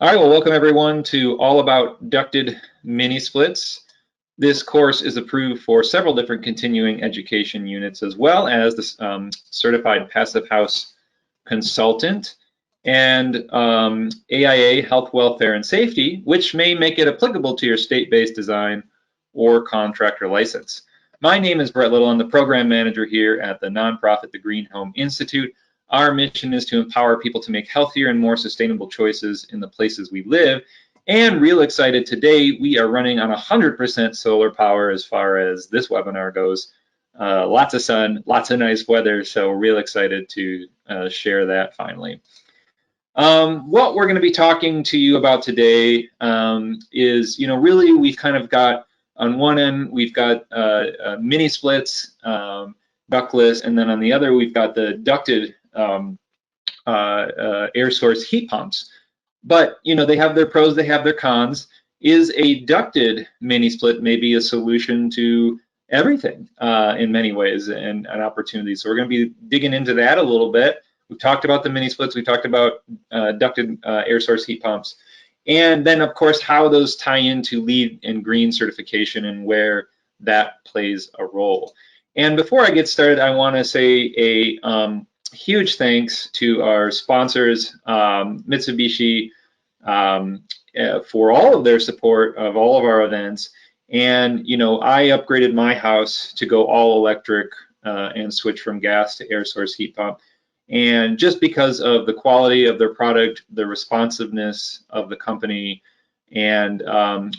All right, well, welcome everyone to All About Ducted Mini Splits. This course is approved for several different continuing education units, as well as the Certified Passive House Consultant and AIA Health, Welfare, and Safety, which may make it applicable to your state-based design or contractor license. My name is Brett Little. I'm the program manager here at the nonprofit The Green Home Institute. Our mission is to empower people to make healthier and more sustainable choices in the places we live. And real excited today, we are running on 100% solar power as far as this webinar goes. Lots of sun, lots of nice weather, so real excited to share that finally. What we're going to be talking to you about today is, really we've kind of got, on one end, we've got mini splits, ductless, and then on the other, we've got the ducted air source heat pumps. But they have their pros, they have their cons. Is a ducted mini split maybe a solution to everything in many ways and opportunities? So we're going to be digging into that a little bit. We've talked about the mini splits, we talked about ducted air source heat pumps, and then of course how those tie into LEED and green certification and where that plays a role. And before I get started, I want to say a huge thanks to our sponsors, Mitsubishi, for all of their support of all of our events. And I upgraded my house to go all electric and switch from gas to air source heat pump. And just because of the quality of their product, the responsiveness of the company, and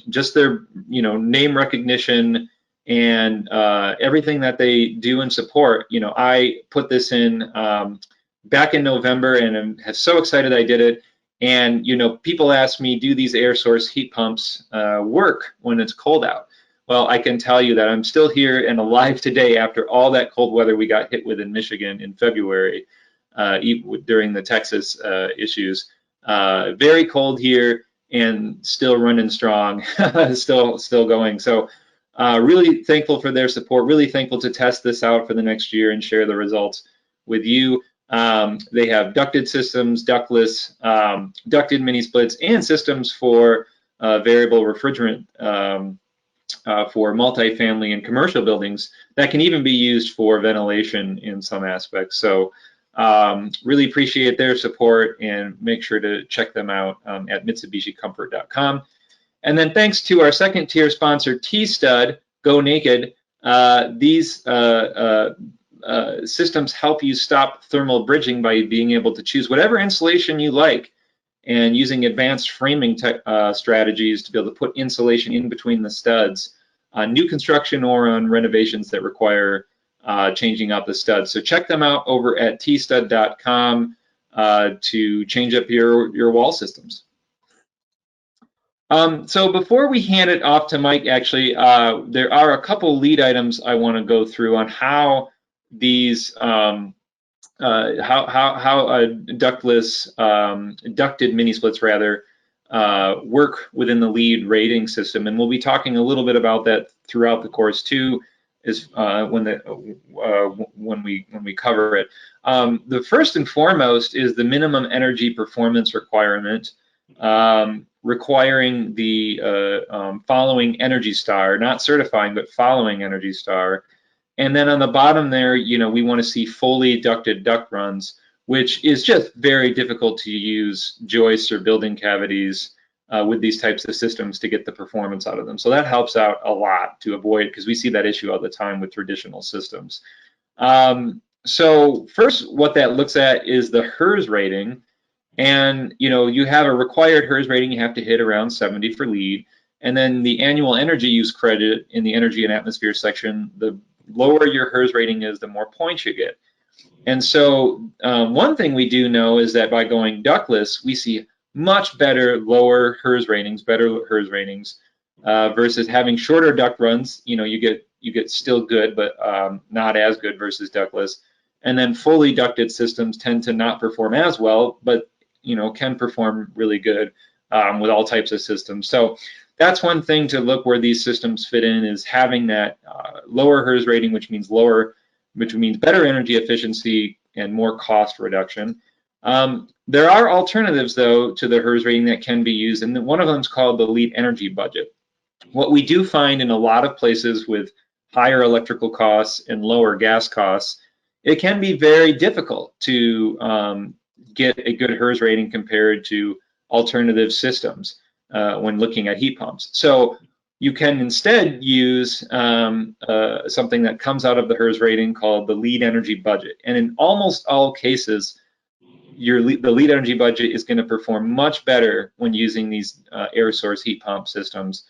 just their name recognition and everything that they do and support. I put this in back in November and I'm so excited I did it. And people ask me, do these air source heat pumps work when it's cold out? Well, I can tell you that I'm still here and alive today after all that cold weather we got hit with in Michigan in February during the Texas issues. Very cold here and still running strong, still going. So really thankful for their support, really thankful to test this out for the next year and share the results with you. They have ducted systems, ductless, ducted mini splits, and systems for variable refrigerant for multifamily and commercial buildings that can even be used for ventilation in some aspects. So really appreciate their support and make sure to check them out at MitsubishiComfort.com. And then thanks to our second tier sponsor, T-Stud, Go Naked. These systems help you stop thermal bridging by being able to choose whatever insulation you like and using advanced framing strategies to be able to put insulation in between the studs on new construction or on renovations that require changing out the studs. So check them out over at tstud.com to change up your wall systems. So before we hand it off to Mike, actually, there are a couple lead items I want to go through on how these ductless, ducted mini splits rather, work within the LEED rating system, and we'll be talking a little bit about that throughout the course too, is when we cover it. The first and foremost is the minimum energy performance requirement, requiring the following Energy Star, not certifying, but following Energy Star. And then on the bottom there, we want to see fully ducted duct runs, which is just very difficult to use joists or building cavities with these types of systems to get the performance out of them. So that helps out a lot to avoid, because we see that issue all the time with traditional systems. So first, what that looks at is the HERS rating. And you have a required HERS rating, you have to hit around 70 for LEED. And then the annual energy use credit in the energy and atmosphere section, the lower your HERS rating is, the more points you get. And so one thing we do know is that by going ductless, we see much better lower HERS ratings, versus having shorter duct runs. You get still good, but not as good versus ductless. And then fully ducted systems tend to not perform as well, but can perform really good with all types of systems. So that's one thing to look where these systems fit in, is having that lower HERS rating, which means better energy efficiency and more cost reduction. There are alternatives, though, to the HERS rating that can be used, and one of them is called the lead energy budget. What we do find in a lot of places with higher electrical costs and lower gas costs, it can be very difficult to get a good HERS rating compared to alternative systems when looking at heat pumps. So you can instead use something that comes out of the HERS rating called the lead energy budget. And in almost all cases, the lead energy budget is going to perform much better when using these air source heat pump systems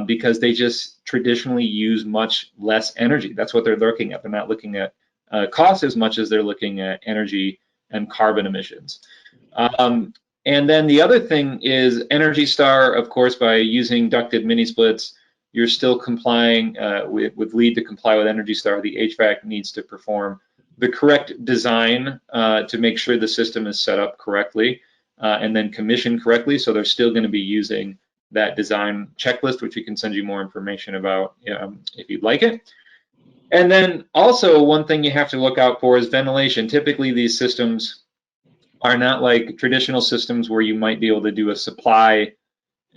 because they just traditionally use much less energy. That's what they're looking at. They're not looking at cost as much as they're looking at energy and carbon emissions. And then the other thing is Energy Star, of course, by using ducted mini splits, you're still complying with LEED to comply with Energy Star. The HVAC needs to perform the correct design to make sure the system is set up correctly and then commissioned correctly. So they're still going to be using that design checklist, which we can send you more information about if you'd like it. And then also one thing you have to look out for is ventilation. Typically these systems are not like traditional systems where you might be able to do a supply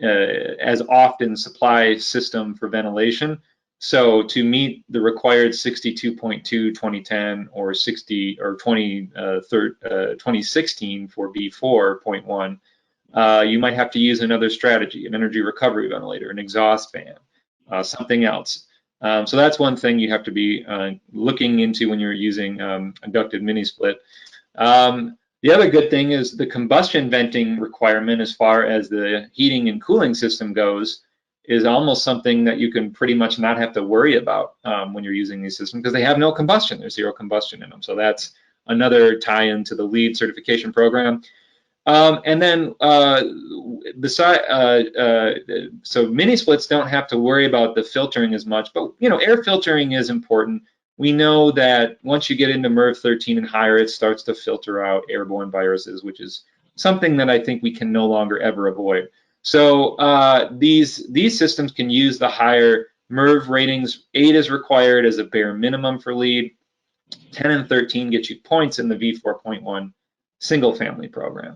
as often supply system for ventilation. So to meet the required 62.2 2010 or 2016 for B4.1, you might have to use another strategy, an energy recovery ventilator, an exhaust fan, something else. So that's one thing you have to be looking into when you're using a ducted mini split. The other good thing is the combustion venting requirement as far as the heating and cooling system goes is almost something that you can pretty much not have to worry about when you're using these systems because they have no combustion. There's zero combustion in them. So that's another tie-in to the LEED certification program. And then so mini splits don't have to worry about the filtering as much, but air filtering is important. We know that once you get into MERV 13 and higher, it starts to filter out airborne viruses, which is something that I think we can no longer ever avoid. So these systems can use the higher MERV ratings. 8 is required as a bare minimum for LEED. 10 and 13 get you points in the V4.1 single family program.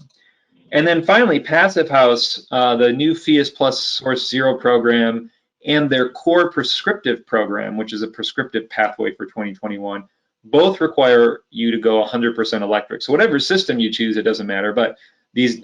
And then finally, Passive House, the new FIAS Plus Source Zero program and their core prescriptive program, which is a prescriptive pathway for 2021, both require you to go 100% electric. So whatever system you choose, it doesn't matter, but these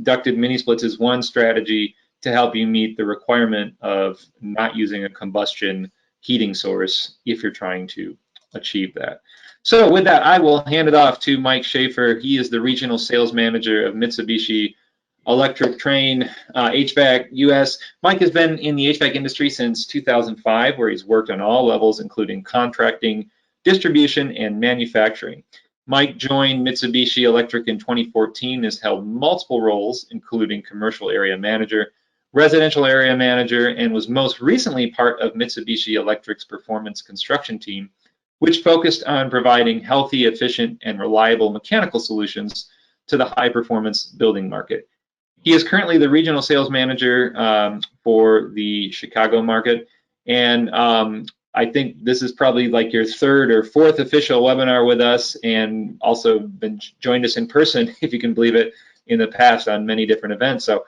ducted mini splits is one strategy to help you meet the requirement of not using a combustion heating source if you're trying to achieve that. So with that, I will hand it off to Mike Schaefer. He is the regional sales manager of Mitsubishi Electric Trane HVAC US. Mike has been in the HVAC industry since 2005, where he's worked on all levels, including contracting, distribution, and manufacturing. Mike joined Mitsubishi Electric in 2014, has held multiple roles, including commercial area manager, residential area manager, and was most recently part of Mitsubishi Electric's performance construction team, which focused on providing healthy, efficient, and reliable mechanical solutions to the high-performance building market. He is currently the regional sales manager for the Chicago market, and I think this is probably like your third or fourth official webinar with us, and also been joined us in person, if you can believe it, in the past on many different events. So,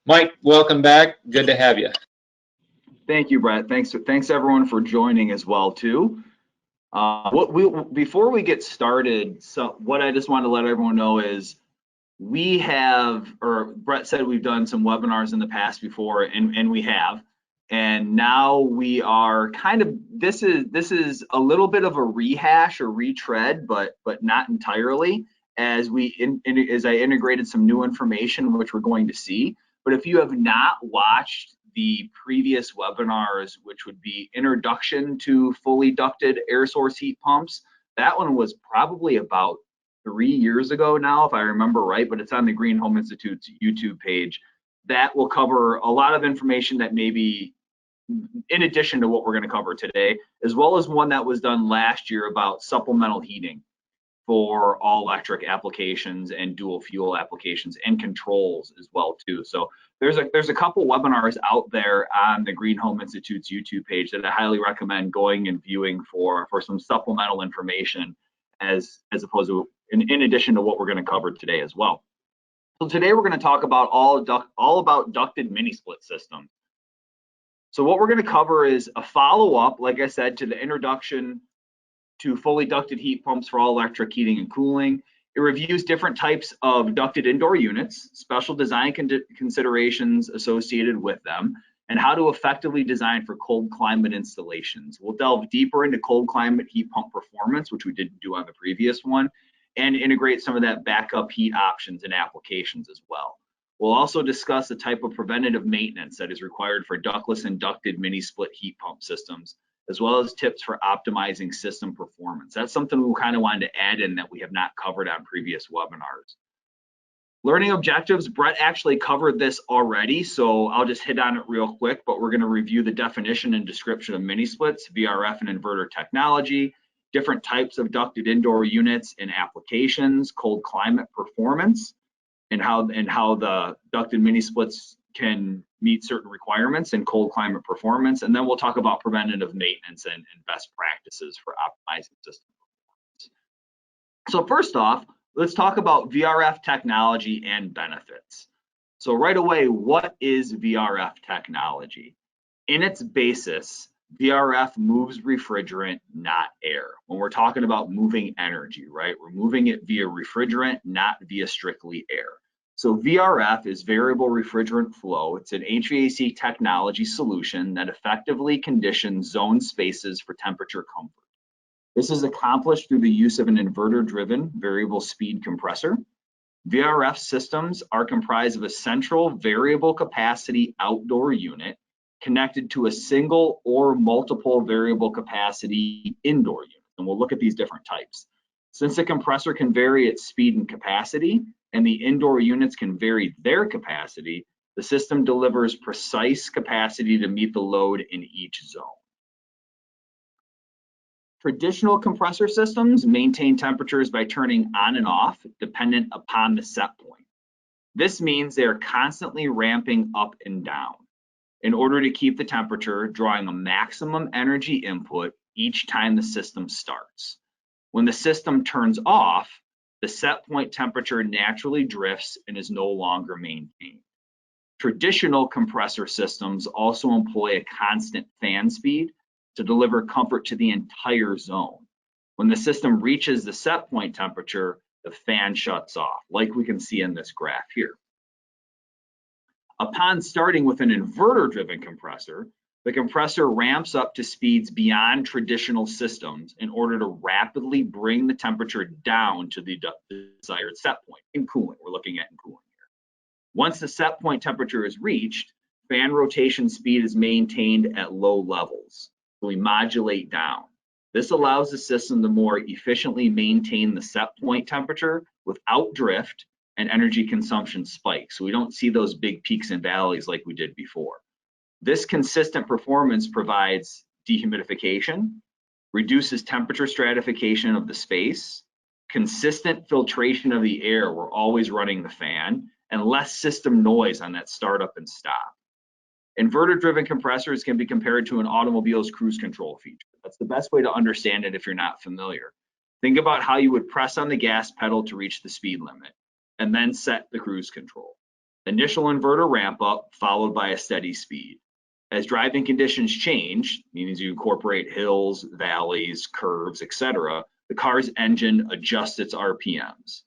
Mike, welcome back. Good to have you. Thank you, Brett. Thanks everyone for joining as well too. Before we get started, so what I just want to let everyone know is we have, or Brett said we've done some webinars in the past before, and we have, and now we are kind of, this is a little bit of a rehash or retread, but not entirely, as I integrated some new information which we're going to see. But if you have not watched the previous webinars, which would be Introduction to Fully Ducted Air Source Heat Pumps, that one was probably about 3 years ago now, if I remember right, but it's on the Green Home Institute's YouTube page. That will cover a lot of information that maybe in addition to what we're going to cover today, as well as one that was done last year about supplemental heating for all electric applications and dual fuel applications and controls as well too. So there's a couple webinars out there on the Green Home Institute's YouTube page that I highly recommend going and viewing for some supplemental information as opposed to in addition to what we're going to cover today as well. So today we're going to talk about all about ducted mini split systems. So what we're going to cover is a follow-up, like I said, to the introduction to fully ducted heat pumps for all electric heating and cooling. It reviews different types of ducted indoor units, special design considerations associated with them, and how to effectively design for cold climate installations. We'll delve deeper into cold climate heat pump performance, which we didn't do on the previous one, and integrate some of that backup heat options and applications as well. We'll also discuss the type of preventative maintenance that is required for ductless and ducted mini split heat pump systems, as well as tips for optimizing system performance. That's something we kind of wanted to add in that we have not covered on previous webinars. Learning objectives, Brett actually covered this already, so I'll just hit on it real quick, but we're going to review the definition and description of mini splits, VRF and inverter technology, different types of ducted indoor units and applications, cold climate performance, and how the ducted mini splits can meet certain requirements in cold climate performance. And then we'll talk about preventative maintenance and best practices for optimizing system performance. So first off, let's talk about VRF technology and benefits. So right away, what is VRF technology? In its basis, VRF moves refrigerant, not air. When we're talking about moving energy, right? We're moving it via refrigerant, not via strictly air. So VRF is variable refrigerant flow. It's an HVAC technology solution that effectively conditions zone spaces for temperature comfort. This is accomplished through the use of an inverter-driven variable speed compressor. VRF systems are comprised of a central variable capacity outdoor unit connected to a single or multiple variable capacity indoor unit. And we'll look at these different types. Since the compressor can vary its speed and capacity, and the indoor units can vary their capacity, the system delivers precise capacity to meet the load in each zone. Traditional compressor systems maintain temperatures by turning on and off dependent upon the set point. This means they are constantly ramping up and down in order to keep the temperature, drawing a maximum energy input each time the system starts. When the system turns off, the set point temperature naturally drifts and is no longer maintained. Traditional compressor systems also employ a constant fan speed to deliver comfort to the entire zone. When the system reaches the set point temperature, the fan shuts off, like we can see in this graph here. Upon starting with an inverter-driven compressor, the compressor ramps up to speeds beyond traditional systems in order to rapidly bring the temperature down to the desired set point in cooling. We're looking at in cooling here. Once the set point temperature is reached, fan rotation speed is maintained at low levels. So we modulate down. This allows the system to more efficiently maintain the set point temperature without drift and energy consumption spikes. So we don't see those big peaks and valleys like we did before. This consistent performance provides dehumidification, reduces temperature stratification of the space, consistent filtration of the air, we're always running the fan, and less system noise on that startup and stop. Inverter-driven compressors can be compared to an automobile's cruise control feature. That's the best way to understand it if you're not familiar. Think about how you would press on the gas pedal to reach the speed limit, and then set the cruise control. Initial inverter ramp up, followed by a steady speed. As driving conditions change, meaning you incorporate hills, valleys, curves, etc., the car's engine adjusts its RPMs.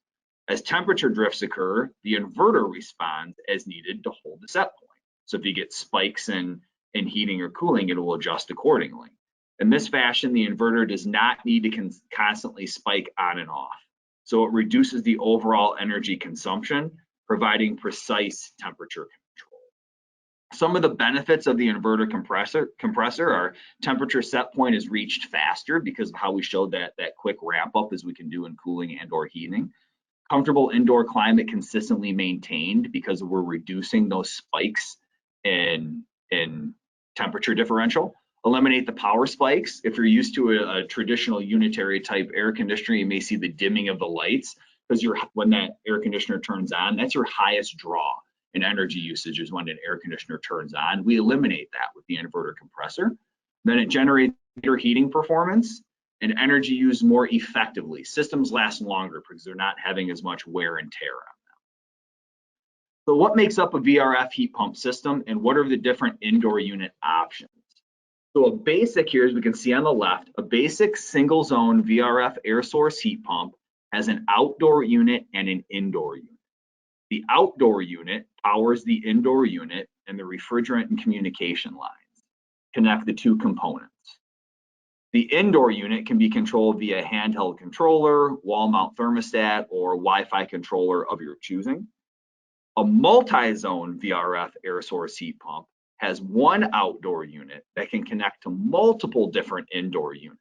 As temperature drifts occur, the inverter responds as needed to hold the set point. So if you get spikes in heating or cooling, it will adjust accordingly. In this fashion, the inverter does not need to constantly spike on and off. So it reduces the overall energy consumption, providing precise temperature control. Some of the benefits of the inverter compressor are temperature set point is reached faster because of how we showed that quick ramp up as we can do in cooling and or heating. Comfortable indoor climate consistently maintained because we're reducing those spikes in temperature differential. Eliminate the power spikes. If you're used to a traditional unitary type air conditioner, you may see the dimming of the lights because when that air conditioner turns on, that's your highest draw in energy usage is when an air conditioner turns on. We eliminate that with the inverter compressor. Then it generates better heating performance and energy used more effectively. Systems last longer because they're not having as much wear and tear on them. So what makes up a VRF heat pump system, and what are the different indoor unit options? So a basic here, as we can see on the left, a basic single zone VRF air source heat pump has an outdoor unit and an indoor unit. The outdoor unit powers the indoor unit, and the refrigerant and communication lines connect the two components. The indoor unit can be controlled via handheld controller, wall mount thermostat, or Wi-Fi controller of your choosing. A multi-zone VRF air source heat pump has one outdoor unit that can connect to multiple different indoor units.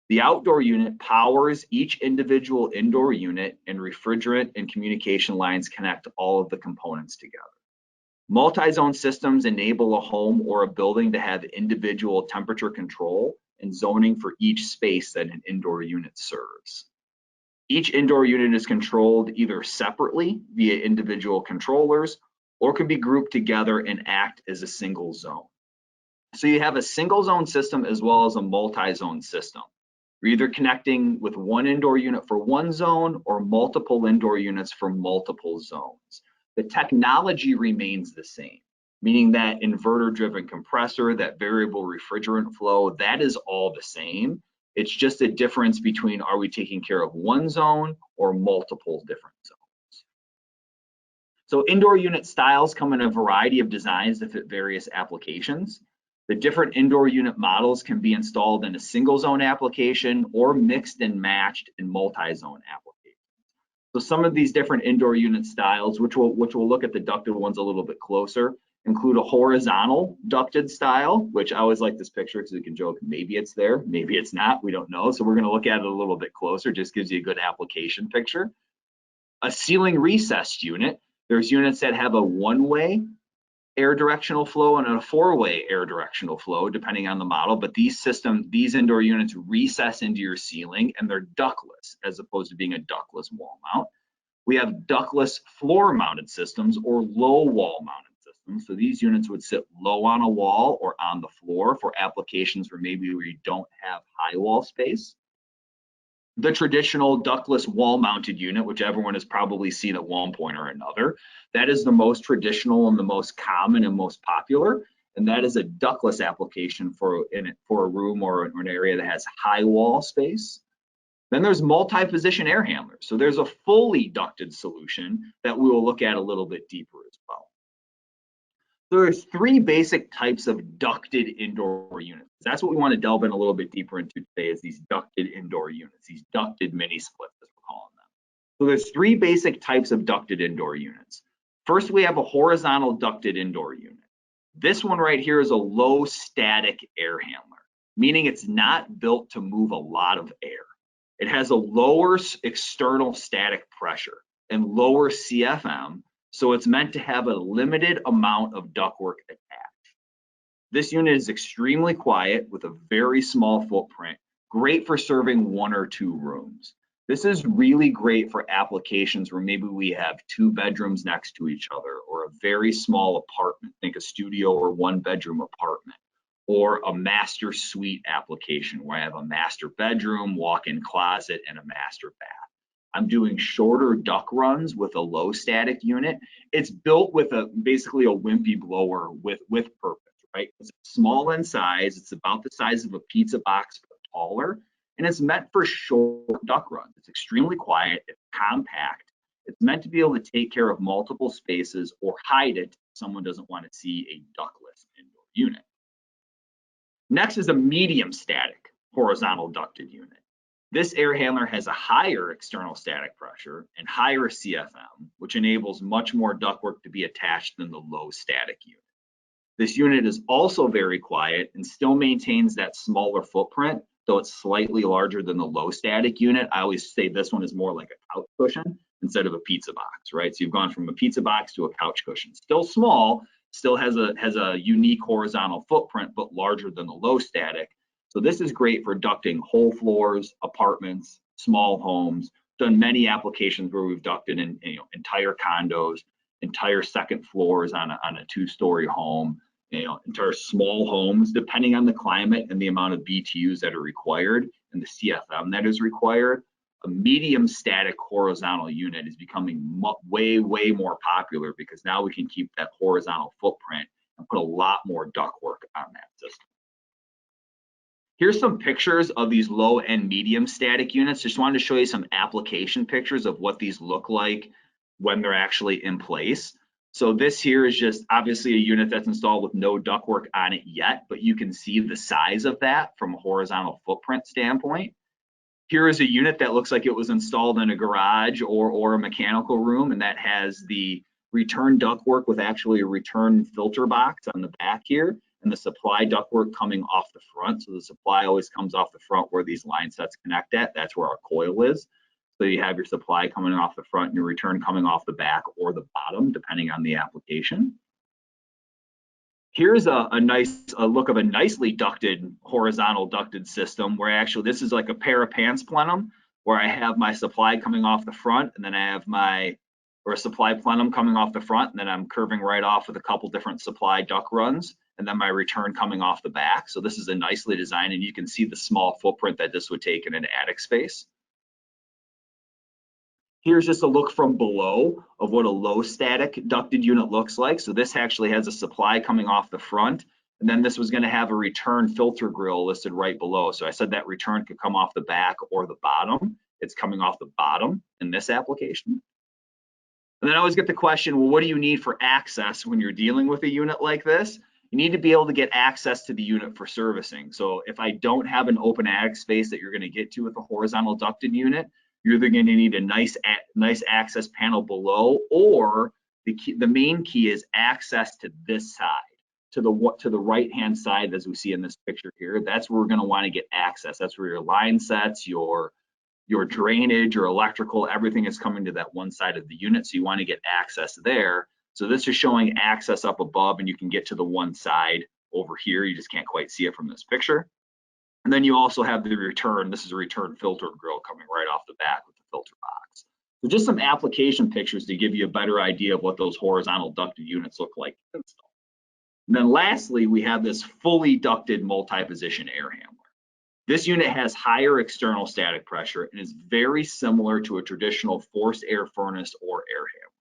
The outdoor unit powers each individual indoor unit, and refrigerant and communication lines connect all of the components together. Multi-zone systems enable a home or a building to have individual temperature control and zoning for each space that an indoor unit serves. Each indoor unit is controlled either separately via individual controllers, or can be grouped together and act as a single zone. So you have a single zone system as well as a multi-zone system. You're either connecting with one indoor unit for one zone or multiple indoor units for multiple zones. The technology remains the same, meaning that inverter-driven compressor, that variable refrigerant flow, that is all the same. It's just a difference between, are we taking care of one zone or multiple different zones? So indoor unit styles come in a variety of designs to fit various applications. The different indoor unit models can be installed in a single zone application or mixed and matched in multi-zone applications. So some of these different indoor unit styles, which we'll look at the ducted ones a little bit closer, include a horizontal ducted style, which I always like this picture because we can joke, maybe it's there, maybe it's not, we don't know. So we're gonna look at it a little bit closer, just gives you a good application picture. A ceiling recessed unit, there's units that have a one-way air directional flow and a four-way air directional flow, depending on the model, but these indoor units recess into your ceiling and they're ductless as opposed to being a ductless wall mount. We have ductless floor mounted systems or low wall mounted systems. So these units would sit low on a wall or on the floor for applications where maybe you don't have high wall space. The traditional ductless wall mounted unit, which everyone has probably seen at one point or another, that is the most traditional and the most common and most popular. And that is a ductless application for a room or an area that has high wall space. Then there's multi-position air handlers. So there's a fully ducted solution that we will look at a little bit deeper as well. There's three basic types of ducted indoor units. That's what we want to delve in a little bit deeper into today, is these ducted indoor units, these ducted mini splits as we're calling them. So there's three basic types of ducted indoor units. First, we have a horizontal ducted indoor unit. This one right here is a low static air handler, meaning it's not built to move a lot of air. It has a lower external static pressure and lower CFM, so it's meant to have a limited amount of ductwork attached. This unit is extremely quiet with a very small footprint, great for serving one or two rooms. This is really great for applications where maybe we have two bedrooms next to each other, or a very small apartment, think a studio or one bedroom apartment, or a master suite application where I have a master bedroom, walk-in closet, and a master bath. I'm doing shorter duct runs with a low static unit. It's built with basically a wimpy blower with purpose, right? It's small in size. It's about the size of a pizza box, but taller. And it's meant for short duct runs. It's extremely quiet, it's compact. It's meant to be able to take care of multiple spaces or hide it if someone doesn't want to see a ductless indoor unit. Next is a medium static horizontal ducted unit. This air handler has a higher external static pressure and higher CFM, which enables much more ductwork to be attached than the low static unit. This unit is also very quiet and still maintains that smaller footprint, though it's slightly larger than the low static unit. I always say this one is more like a couch cushion instead of a pizza box, right? So you've gone from a pizza box to a couch cushion. Still small, still has a unique horizontal footprint, but larger than the low static. So this is great for ducting whole floors, apartments, small homes. Done many applications where we've ducted in entire condos, entire second floors on a two-story home, entire small homes, depending on the climate and the amount of BTUs that are required. and the CFM that is required, a medium static horizontal unit is becoming way more popular, because now we can keep that horizontal footprint and put a lot more ductwork on that system. Here's some pictures of these low and medium static units. Just wanted to show you some application pictures of what these look like when they're actually in place. So this here is just obviously a unit that's installed with no ductwork on it yet, but you can see the size of that from a horizontal footprint standpoint. Here is a unit that looks like it was installed in a garage or a mechanical room, and that has the return ductwork with actually a return filter box on the back here, and the supply ductwork coming off the front. So the supply always comes off the front where these line sets connect at. That's where our coil is. So you have your supply coming off the front and your return coming off the back or the bottom, depending on the application. Here's a look of a nicely ducted, horizontal ducted system, where actually this is like a pair of pants plenum, where I have my supply coming off the front, and then I have a supply plenum coming off the front, and then I'm curving right off with a couple different supply duct runs, and then my return coming off the back. So this is a nicely designed, and you can see the small footprint that this would take in an attic space. Here's just a look from below of what a low static ducted unit looks like. So this actually has a supply coming off the front, and then this was going to have a return filter grill listed right below. So I said that return could come off the back or the bottom. It's coming off the bottom in this application. And then I always get the question, well, what do you need for access when you're dealing with a unit like this? You need to be able to get access to the unit for servicing. So if I don't have an open attic space that you're going to get to with a horizontal ducted unit, you're either going to need a nice access panel below, or the main key is access to this side, to the right hand side, as we see in this picture here. That's where we're going to want to get access. That's where your line sets, your drainage, your electrical, everything is coming to that one side of the unit. So you want to get access there. So this is showing access up above, and you can get to the one side over here. You just can't quite see it from this picture. And then you also have the return. This is a return filter grill coming right off the back with the filter box. So just some application pictures to give you a better idea of what those horizontal ducted units look like to install. And then lastly, we have this fully ducted multi-position air handler. This unit has higher external static pressure and is very similar to a traditional forced air furnace or air handler.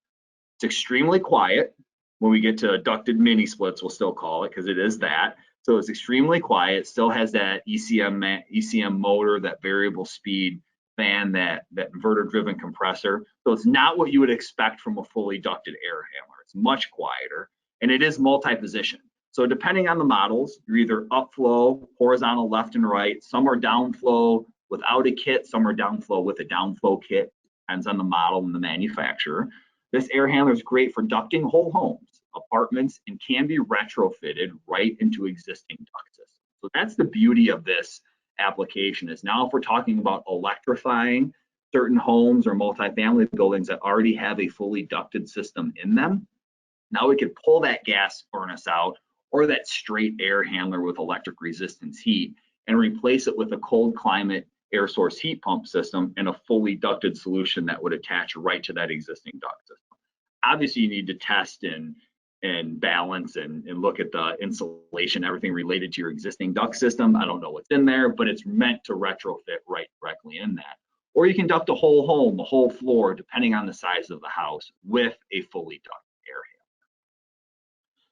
It's extremely quiet. When we get to ducted mini splits, we'll still call it, because it is that. So it's extremely quiet, still has that ECM motor, that variable speed fan, that inverter driven compressor. So it's not what you would expect from a fully ducted air handler. It's much quieter, and it is multi-position. So depending on the models, you're either upflow, horizontal left and right. Some are downflow without a kit, some are downflow with a downflow kit. Depends on the model and the manufacturer. This air handler is great for ducting whole homes, apartments, and can be retrofitted right into existing duct systems. So that's the beauty of this application, is now if we're talking about electrifying certain homes or multifamily buildings that already have a fully ducted system in them, now we could pull that gas furnace out or that straight air handler with electric resistance heat and replace it with a cold climate air source heat pump system and a fully ducted solution that would attach right to that existing duct system. Obviously, you need to test and balance and look at the insulation, everything related to your existing duct system. I don't know what's in there, but it's meant to retrofit right directly in that. Or you can duct a whole home, a whole floor, depending on the size of the house, with a fully ducted air handler.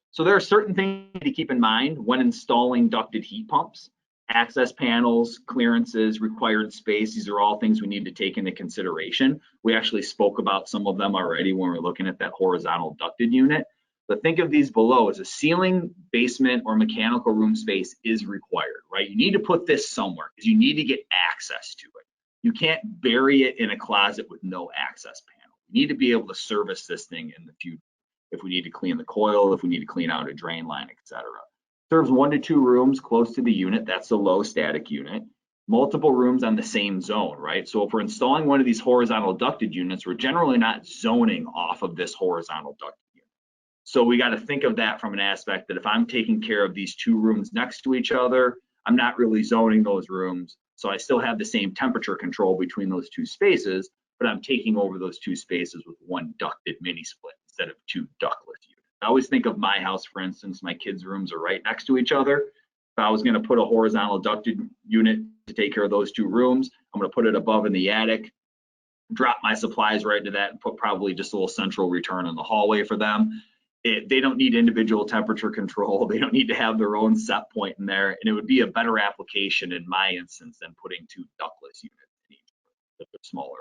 So there are certain things to keep in mind when installing ducted heat pumps. Access panels, clearances, required space, these are all things we need to take into consideration. We actually spoke about some of them already when we were looking at that horizontal ducted unit. But think of these below as a ceiling, basement, or mechanical room space is required, right? You need to put this somewhere because you need to get access to it. You can't bury it in a closet with no access panel. You need to be able to service this thing in the future if we need to clean the coil, if we need to clean out a drain line, etc. Serves 1 to 2 rooms close to the unit. That's a low static unit. Multiple rooms on the same zone, right? So if we're installing one of these horizontal ducted units, we're generally not zoning off of this horizontal ducted unit. So we got to think of that from an aspect that if I'm taking care of these 2 rooms next to each other, I'm not really zoning those rooms. So I still have the same temperature control between those 2 spaces, but I'm taking over those 2 spaces with 1 ducted mini split instead of 2 ductless units. I always think of my house, for instance, my kids' rooms are right next to each other. If I was going to put a horizontal ducted unit to take care of those 2 rooms. I'm going to put it above in the attic, drop my supplies right into that, and put probably just a little central return in the hallway for them. They don't need individual temperature control. They don't need to have their own set point in there. And it would be a better application in my instance than putting 2 ductless units in each room if they're smaller.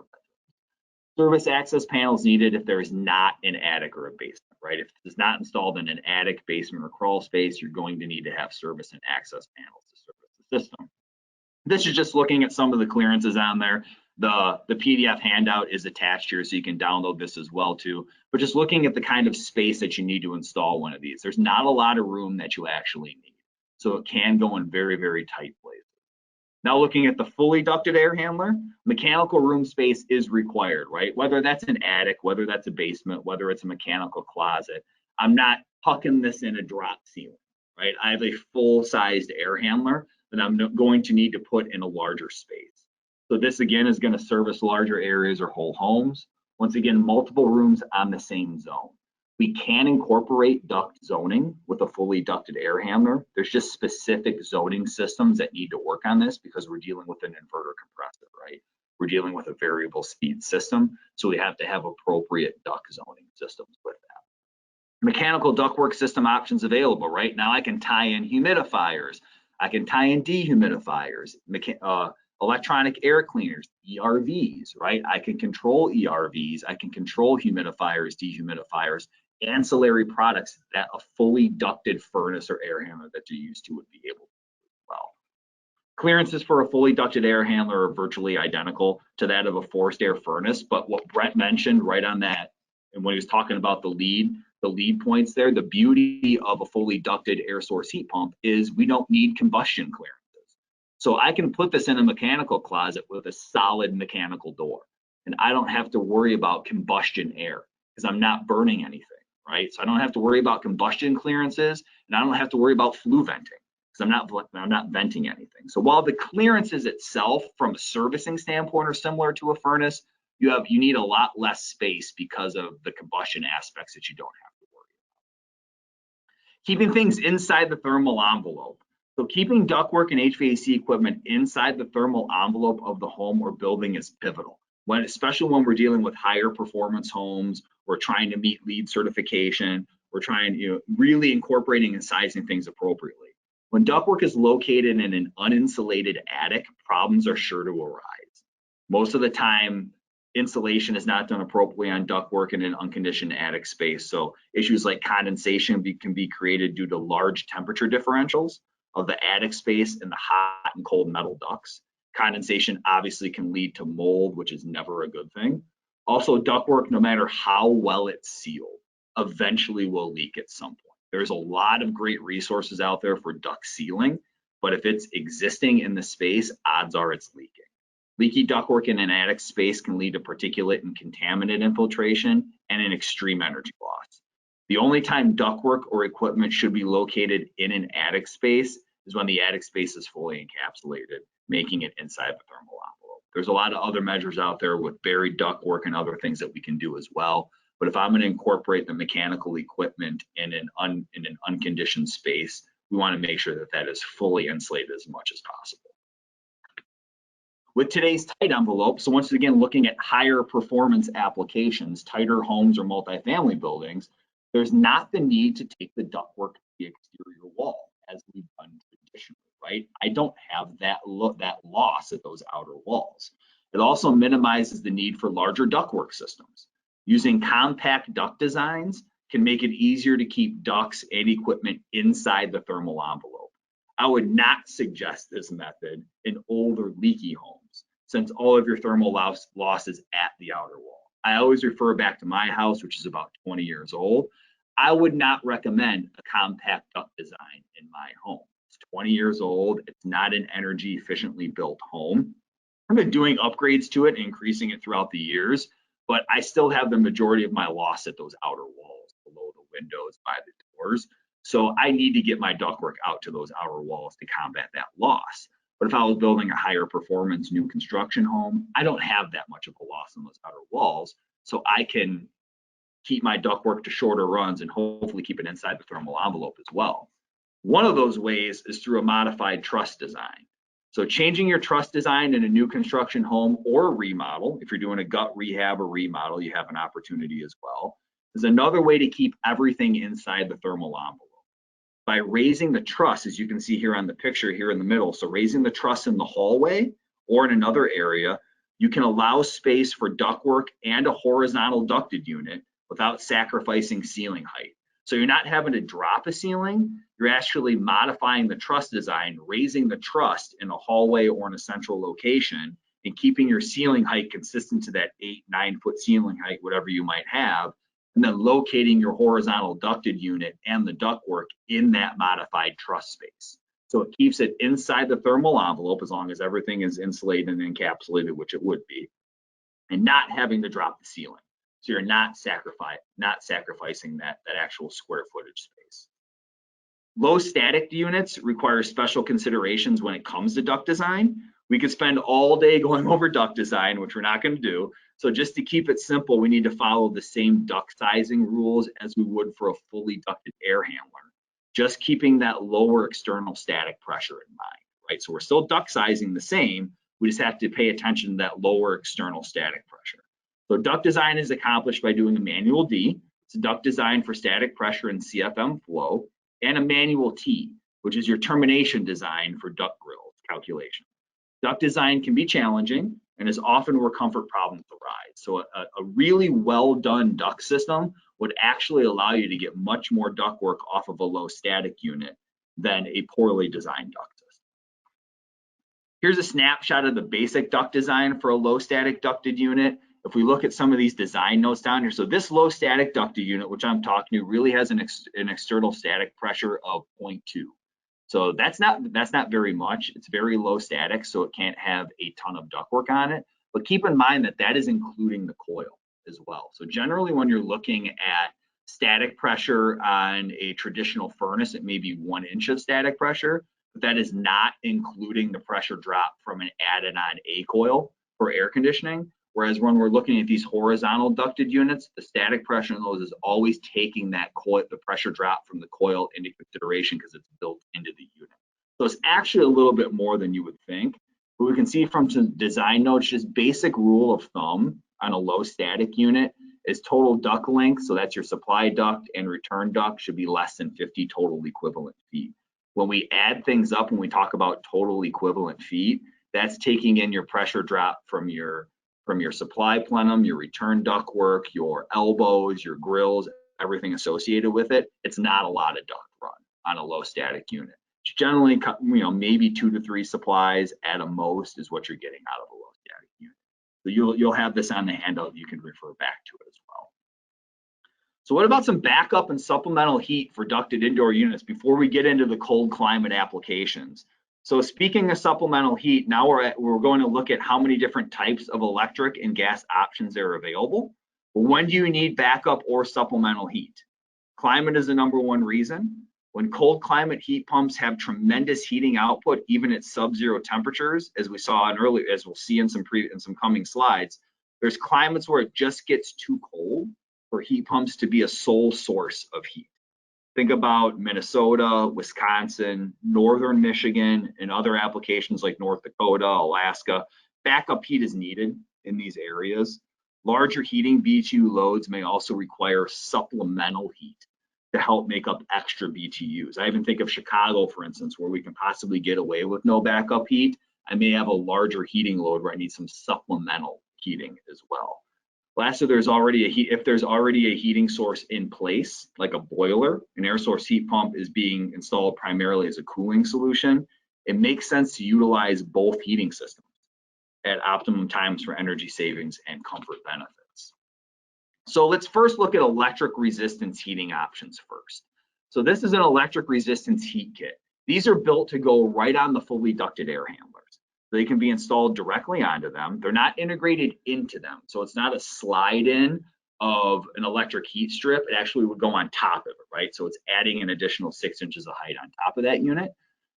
Service access panels needed if there is not an attic or a basement, right? If it's not installed in an attic, basement, or crawl space, you're going to need to have service and access panels to service the system. This is just looking at some of the clearances on there. The PDF handout is attached here, so you can download this as well too. But just looking at the kind of space that you need to install one of these, there's not a lot of room that you actually need. So it can go in very, very tight places. Now looking at the fully ducted air handler, mechanical room space is required, right? Whether that's an attic, whether that's a basement, whether it's a mechanical closet. I'm not tucking this in a drop ceiling, right? I have a full-sized air handler that I'm going to need to put in a larger space. So this again is going to service larger areas or whole homes. Once again, multiple rooms on the same zone. We can incorporate duct zoning with a fully ducted air handler. There's just specific zoning systems that need to work on this because we're dealing with an inverter compressor, right? We're dealing with a variable speed system, so we have to have appropriate duct zoning systems with that. Mechanical ductwork system options available, right? Now I can tie in humidifiers, I can tie in dehumidifiers, electronic air cleaners, ERVs, right? I can control ERVs, I can control humidifiers, dehumidifiers, ancillary products that a fully ducted furnace or air handler that you're used to would be able to do as well. Clearances for a fully ducted air handler are virtually identical to that of a forced air furnace, but what Brett mentioned right on that, and when he was talking about the lead points there, the beauty of a fully ducted air source heat pump is we don't need combustion clearances. So I can put this in a mechanical closet with a solid mechanical door, and I don't have to worry about combustion air because I'm not burning anything, right? So I don't have to worry about combustion clearances, and I don't have to worry about flue venting because I'm not venting anything. So while the clearances itself from a servicing standpoint are similar to a furnace, you need a lot less space because of the combustion aspects that you don't have to worry about. Keeping things inside the thermal envelope. So keeping ductwork and HVAC equipment inside the thermal envelope of the home or building is pivotal, especially when we're dealing with higher performance homes, we're trying to meet LEED certification, we're trying, really incorporating and sizing things appropriately. When ductwork is located in an uninsulated attic, problems are sure to arise. Most of the time, insulation is not done appropriately on ductwork in an unconditioned attic space. So issues like condensation can be created due to large temperature differentials of the attic space and the hot and cold metal ducts. Condensation obviously can lead to mold, which is never a good thing. Also, ductwork, no matter how well it's sealed, eventually will leak at some point. There's a lot of great resources out there for duct sealing, but if it's existing in the space, odds are it's leaking. Leaky ductwork in an attic space can lead to particulate and contaminant infiltration and an extreme energy loss. The only time ductwork or equipment should be located in an attic space is when the attic space is fully encapsulated, making it inside the thermal envelope. There's a lot of other measures out there with buried ductwork and other things that we can do as well. But if I'm going to incorporate the mechanical equipment in an unconditioned space, we want to make sure that that is fully insulated as much as possible. With today's tight envelope, so once again, looking at higher performance applications, tighter homes or multifamily buildings, there's not the need to take the ductwork to the exterior wall as we've done traditionally, right? I don't have that loss at those outer walls. It also minimizes the need for larger ductwork systems. Using compact duct designs can make it easier to keep ducts and equipment inside the thermal envelope. I would not suggest this method in old or leaky homes, since all of your thermal loss is at the outer wall. I always refer back to my house, which is about 20 years old. I would not recommend a compact duct design in my home. It's 20 years old. It's not an energy efficiently built home. I've been doing upgrades to it, increasing it throughout the years, but I still have the majority of my loss at those outer walls, below the windows, by the doors. So I need to get my ductwork out to those outer walls to combat that loss. But if I was building a higher performance new construction home, I don't have that much of a loss on those outer walls. So I can keep my ductwork to shorter runs and hopefully keep it inside the thermal envelope as well. One of those ways is through a modified truss design. So changing your truss design in a new construction home or remodel, if you're doing a gut rehab or remodel, you have an opportunity as well, is another way to keep everything inside the thermal envelope. By raising the truss, as you can see here on the picture here in the middle, so raising the truss in the hallway or in another area, you can allow space for ductwork and a horizontal ducted unit without sacrificing ceiling height. So you're not having to drop a ceiling, you're actually modifying the truss design, raising the truss in a hallway or in a central location, and keeping your ceiling height consistent to that 8-9 foot ceiling height, whatever you might have, and then locating your horizontal ducted unit and the ductwork in that modified truss space. So it keeps it inside the thermal envelope as long as everything is insulated and encapsulated, which it would be, and not having to drop the ceiling. So you're not sacrificing that actual square footage space. Low static units require special considerations when it comes to duct design. We could spend all day going over duct design, which we're not going to do. So just to keep it simple, we need to follow the same duct sizing rules as we would for a fully ducted air handler, just keeping that lower external static pressure in mind, right? So we're still duct sizing the same, we just have to pay attention to that lower external static pressure. So duct design is accomplished by doing a manual D. It's a duct design for static pressure and CFM flow, and a manual T, which is your termination design for duct grill calculation. Duct design can be challenging and is often where comfort problems arise. So a really well done duct system would actually allow you to get much more ductwork off of a low static unit than a poorly designed duct system. Here's a snapshot of the basic duct design for a low static ducted unit. If we look at some of these design notes down here, so this low static ducted unit, which I'm talking to, really has an external static pressure of 0.2. So that's not very much. It's very low static, so it can't have a ton of ductwork on it. But keep in mind that that is including the coil as well. So generally, when you're looking at static pressure on a traditional furnace, it may be 1 inch of static pressure, but that is not including the pressure drop from an added-on A coil for air conditioning. Whereas when we're looking at these horizontal ducted units, the static pressure in those is always taking that coil, the pressure drop from the coil into consideration because it's built into the unit. So it's actually a little bit more than you would think. But we can see from some design notes, just basic rule of thumb on a low static unit is total duct length. So that's your supply duct and return duct should be less than 50 total equivalent feet. When we add things up, when we talk about total equivalent feet, that's taking in your pressure drop from your supply plenum, your return ductwork, your elbows, your grills, everything associated with it. It's not a lot of duct run on a low static unit. It's generally, maybe 2 to 3 supplies at a most is what you're getting out of a low static unit. So you'll have this on the handout. You can refer back to it as well. So what about some backup and supplemental heat for ducted indoor units before we get into the cold climate applications? So speaking of supplemental heat, now we're going to look at how many different types of electric and gas options are available. But when do you need backup or supplemental heat? Climate is the #1 reason. When cold climate heat pumps have tremendous heating output, even at sub-zero temperatures, as we saw in earlier, as we'll see in some coming slides, there's climates where it just gets too cold for heat pumps to be a sole source of heat. Think about Minnesota, Wisconsin, northern Michigan, and other applications like North Dakota, Alaska. Backup heat is needed in these areas. Larger heating BTU loads may also require supplemental heat to help make up extra BTUs. I even think of Chicago, for instance, where we can possibly get away with no backup heat. I may have a larger heating load where I need some supplemental heating as well. Lastly, if there's already a heating source in place, like a boiler, an air source heat pump is being installed primarily as a cooling solution, it makes sense to utilize both heating systems at optimum times for energy savings and comfort benefits. So let's first look at electric resistance heating options first. So this is an electric resistance heat kit. These are built to go right on the fully ducted air handlers. They can be installed directly onto them. They're not integrated into them. So it's not a slide in of an electric heat strip. It actually would go on top of it, right? So it's adding an additional 6 inches of height on top of that unit.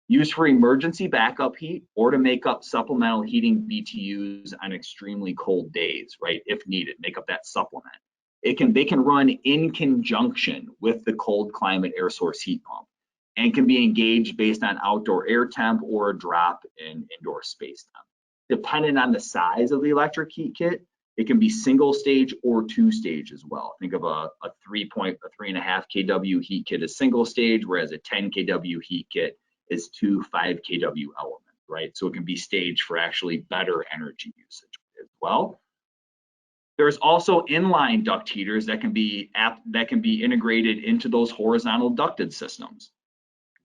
Used for emergency backup heat or to make up supplemental heating BTUs on extremely cold days, right? If needed, make up that supplement. They can run in conjunction with the cold climate air source heat pump. and can be engaged based on outdoor air temp or a drop in indoor space temp. Depending on the size of the electric heat kit, it can be single stage or two stage as well. Think of a 3.5 kW heat kit as single stage, whereas a 10 kW heat kit is 2 5 kW elements, right? So it can be staged for actually better energy usage as well. There's also inline duct heaters that can be integrated into those horizontal ducted systems.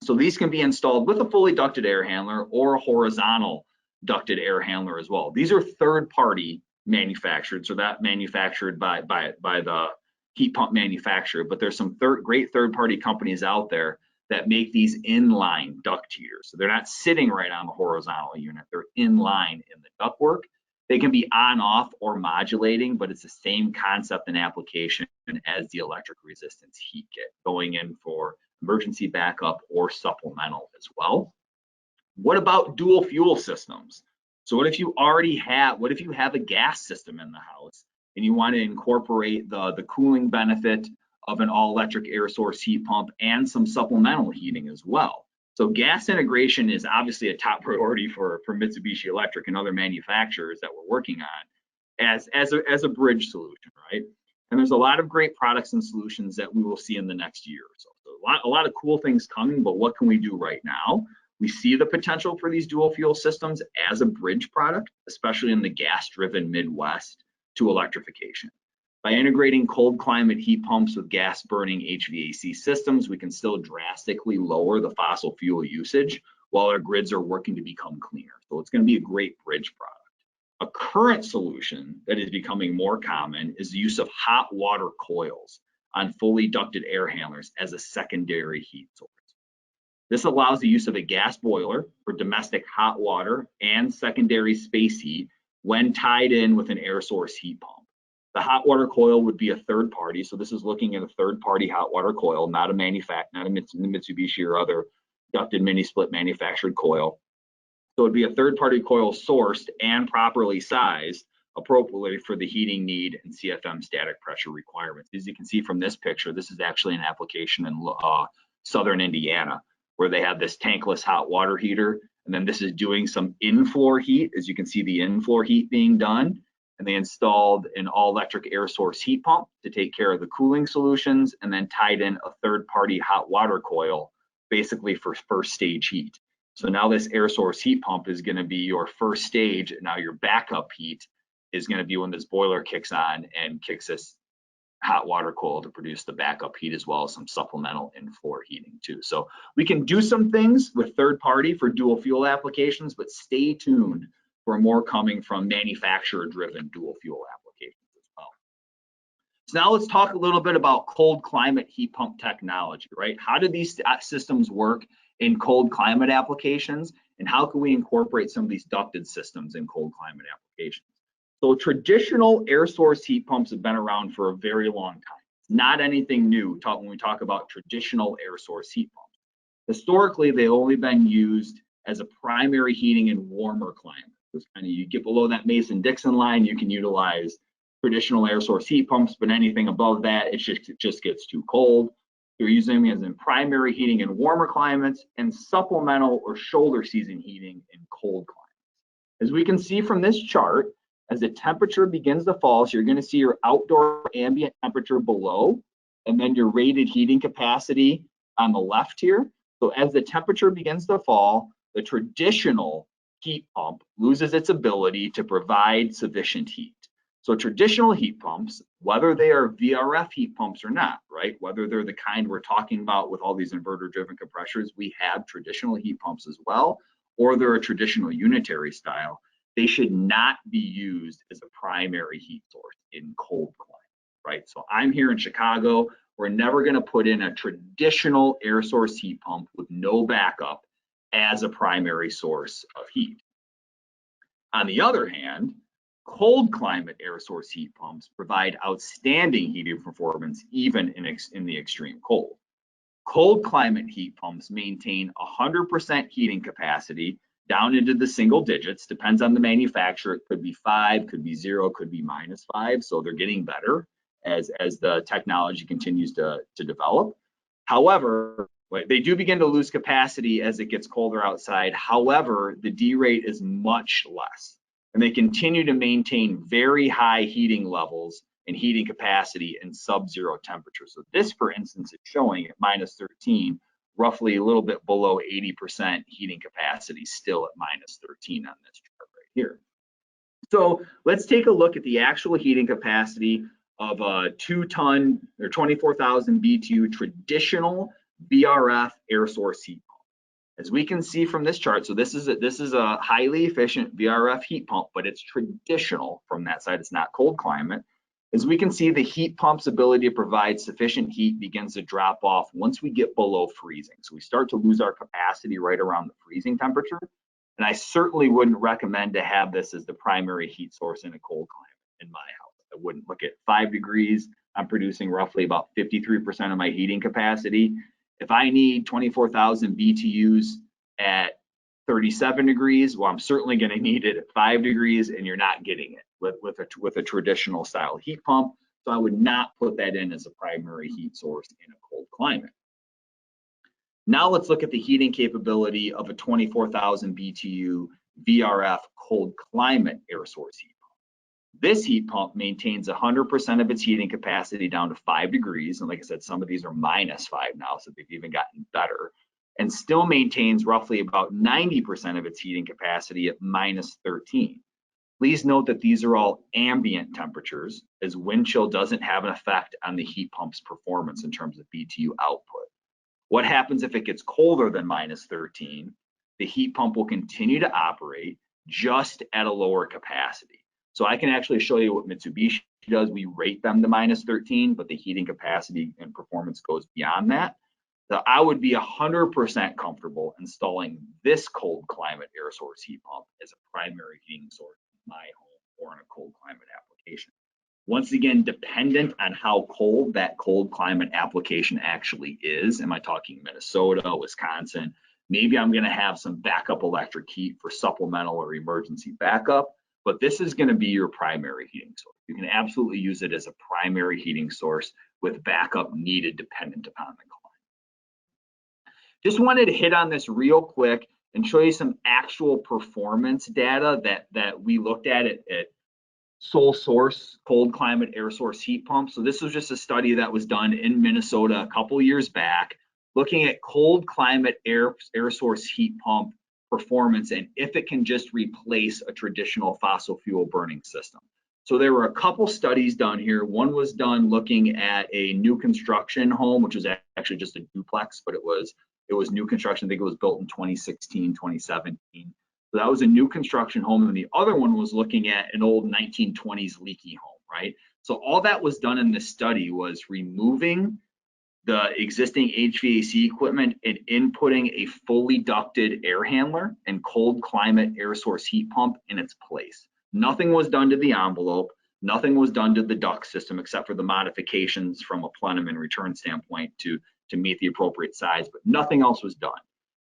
So these can be installed with a fully ducted air handler or a horizontal ducted air handler as well. These are third-party manufactured, so that manufactured by the heat pump manufacturer, but there's some great third-party companies out there that make these inline duct heaters. So they're not sitting right on the horizontal unit, they're inline in the ductwork. They can be on-off or modulating, but it's the same concept and application as the electric resistance heat kit, going in for emergency backup or supplemental as well. What about dual fuel systems? So what if you have a gas system in the house and you want to incorporate the cooling benefit of an all-electric air source heat pump and some supplemental heating as well? So gas integration is obviously a top priority for Mitsubishi Electric and other manufacturers that we're working on as a bridge solution, right? And there's a lot of great products and solutions that we will see in the next year or so. So a lot of cool things coming, but what can we do right now? We see the potential for these dual fuel systems as a bridge product, especially in the gas-driven Midwest to electrification. By integrating cold climate heat pumps with gas burning HVAC systems, we can still drastically lower the fossil fuel usage while our grids are working to become cleaner. So it's going to be a great bridge product. A current solution that is becoming more common is the use of hot water coils on fully ducted air handlers as a secondary heat source. This allows the use of a gas boiler for domestic hot water and secondary space heat when tied in with an air source heat pump. The hot water coil would be a third party. So this is looking at a third party hot water coil, not a Mitsubishi or other ducted mini split manufactured coil. So it'd be a third party coil sourced and properly sized appropriately for the heating need and CFM static pressure requirements. As you can see from this picture, this is actually an application in southern Indiana where they have this tankless hot water heater. And then this is doing some in-floor heat. As you can see the in-floor heat being done. And they installed an all-electric air source heat pump to take care of the cooling solutions, and then tied in a third-party hot water coil, basically for first stage heat. So now this air source heat pump is going to be your first stage. Now your backup heat is going to be when this boiler kicks on and kicks this hot water coil to produce the backup heat, as well as some supplemental in-floor heating too. So we can do some things with third-party for dual fuel applications, but stay tuned for more coming from manufacturer-driven dual fuel applications as well. So now let's talk a little bit about cold climate heat pump technology, right? How do these systems work in cold climate applications, and how can we incorporate some of these ducted systems in cold climate applications? So traditional air source heat pumps have been around for a very long time. It's not anything new when we talk about traditional air source heat pumps. Historically, they've only been used as a primary heating in warmer climates. And you get below that Mason-Dixon line, you can utilize traditional air source heat pumps, but anything above that, it just gets too cold. You're using them as in primary heating in warmer climates and supplemental or shoulder season heating in cold climates. As we can see from this chart, as the temperature begins to fall, so you're going to see your outdoor ambient temperature below, and then your rated heating capacity on the left here. So as the temperature begins to fall, the traditional heat pump loses its ability to provide sufficient heat. So traditional heat pumps, whether they are VRF heat pumps or not, right? Whether they're the kind we're talking about with all these inverter-driven compressors, we have traditional heat pumps as well, or they're a traditional unitary style. They should not be used as a primary heat source in cold climate, right? So I'm here in Chicago. We're never going to put in a traditional air source heat pump with no backup as a primary source of heat. On the other hand, cold climate air source heat pumps provide outstanding heating performance even in the extreme cold. Cold climate heat pumps maintain 100% heating capacity down into the single digits, depends on the manufacturer. It could be 5, could be 0, could be -5. So they're getting better as the technology continues to develop. However, They do begin to lose capacity as it gets colder outside. However, the D rate is much less, and they continue to maintain very high heating levels and heating capacity in sub-zero temperatures. So this, for instance, is showing at -13, roughly a little bit below 80% heating capacity, still at -13 on this chart right here. So let's take a look at the actual heating capacity of a 2-ton or 24,000 BTU traditional VRF air source heat pump. As we can see from this chart, so this is a highly efficient VRF heat pump, but it's traditional from that side. It's not cold climate. As we can see, the heat pump's ability to provide sufficient heat begins to drop off once we get below freezing. So we start to lose our capacity right around the freezing temperature. And I certainly wouldn't recommend to have this as the primary heat source in a cold climate in my house. I wouldn't look at 5 degrees. I'm producing roughly about 53% of my heating capacity. If I need 24,000 BTUs at 37 degrees, well, I'm certainly going to need it at 5 degrees, and you're not getting it with a traditional style heat pump. So I would not put that in as a primary heat source in a cold climate. Now let's look at the heating capability of a 24,000 BTU VRF cold climate air source heat pump. This heat pump maintains 100% of its heating capacity down to 5 degrees. And like I said, some of these are -5 now, so they've even gotten better, and still maintains roughly about 90% of its heating capacity at -13. Please note that these are all ambient temperatures, as wind chill doesn't have an effect on the heat pump's performance in terms of BTU output. What happens if it gets colder than -13? The heat pump will continue to operate just at a lower capacity. So I can actually show you what Mitsubishi does. We rate them to -13, but the heating capacity and performance goes beyond that. So I would be 100% comfortable installing this cold climate air source heat pump as a primary heating source in my home or in a cold climate application. Once again, dependent on how cold that cold climate application actually is. Am I talking Minnesota, Wisconsin? Maybe I'm going to have some backup electric heat for supplemental or emergency backup, but this is going to be your primary heating source. You can absolutely use it as a primary heating source with backup needed dependent upon the climate. Just wanted to hit on this real quick and show you some actual performance data that we looked at sole source cold climate air source heat pump. So this was just a study that was done in Minnesota a couple years back, looking at cold climate air source heat pump performance and if it can just replace a traditional fossil fuel burning system. So there were a couple studies done here. One was done looking at a new construction home, which was actually just a duplex, but it was new construction. I think it was built in 2016, 2017. So that was a new construction home, and the other one was looking at an old 1920s leaky home, right? So all that was done in this study was removing the existing HVAC equipment and inputting a fully ducted air handler and cold climate air source heat pump in its place. Nothing was done to the envelope, nothing was done to the duct system except for the modifications from a plenum and return standpoint to meet the appropriate size, but nothing else was done.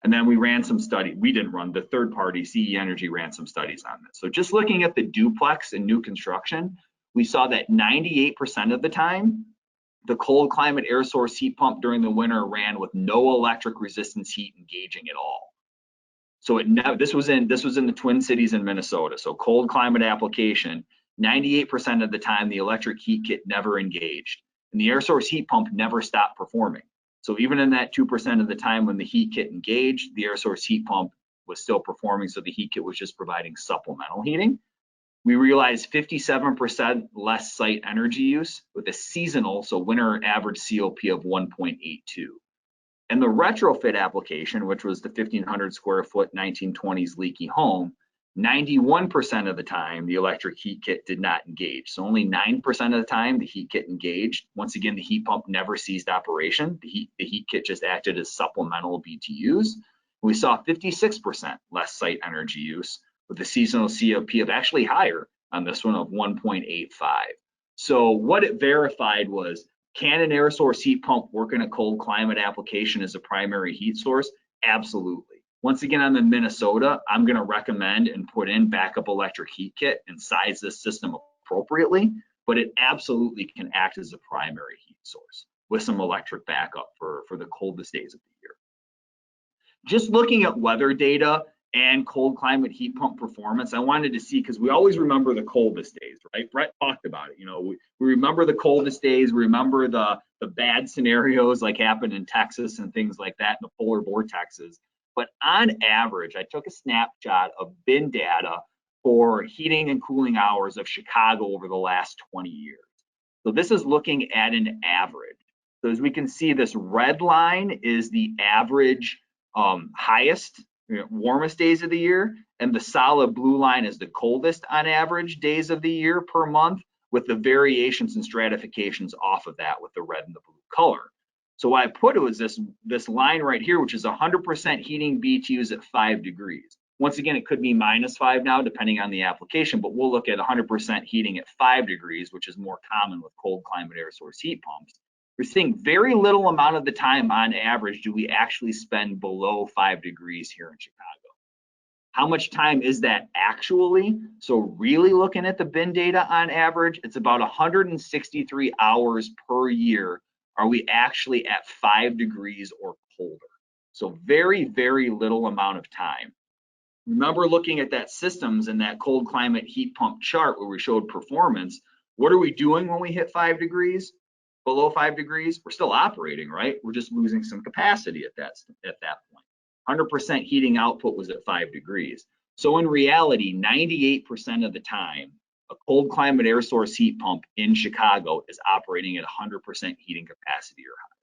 And then we ran some studies. We didn't run, the third party, CE Energy, ran some studies on this. So just looking at the duplex and new construction, we saw that 98% of the time, the cold climate air source heat pump during the winter ran with no electric resistance heat engaging at all. So this was in the Twin Cities in Minnesota. So cold climate application, 98% of the time, the electric heat kit never engaged. And the air source heat pump never stopped performing. So even in that 2% of the time when the heat kit engaged, the air source heat pump was still performing, so the heat kit was just providing supplemental heating. We realized 57% less site energy use with a seasonal, so winter average COP of 1.82. And the retrofit application, which was the 1,500 square foot 1920s leaky home, 91% of the time, the electric heat kit did not engage. So only 9% of the time the heat kit engaged. Once again, the heat pump never ceased operation. The heat kit just acted as supplemental BTUs. We saw 56% less site energy use with a seasonal COP of actually higher on this one of 1.85. So what it verified was, can an air source heat pump work in a cold climate application as a primary heat source? Absolutely. Once again, I'm in Minnesota, I'm going to recommend and put in backup electric heat kit and size this system appropriately, but it absolutely can act as a primary heat source with some electric backup for the coldest days of the year. Just looking at weather data and cold climate heat pump performance, I wanted to see, because we always remember the coldest days, right? Brett talked about it. You know, we remember the coldest days, we remember the bad scenarios like happened in Texas and things like that, in the polar vortexes. But on average, I took a snapshot of bin data for heating and cooling hours of Chicago over the last 20 years. So this is looking at an average. So as we can see, this red line is the average highest, warmest days of the year, and the solid blue line is the coldest on average days of the year per month, with the variations and stratifications off of that with the red and the blue color. So what I put it was this line right here, which is 100% heating BTUs at 5 degrees. Once again, it could be -5 now, depending on the application, but we'll look at 100% heating at 5 degrees, which is more common with cold climate air source heat pumps. We're seeing very little amount of the time on average do we actually spend below 5 degrees here in Chicago. How much time is that actually? So really looking at the bin data on average, it's about 163 hours per year are we actually at 5 degrees or colder. So very, very little amount of time. Remember looking at that systems and that cold climate heat pump chart where we showed performance. What are we doing when we hit 5 degrees? Below 5 degrees, we're still operating, right? We're just losing some capacity at that point. 100% heating output was at 5 degrees. So in reality, 98% of the time, a cold climate air source heat pump in Chicago is operating at 100% heating capacity or higher.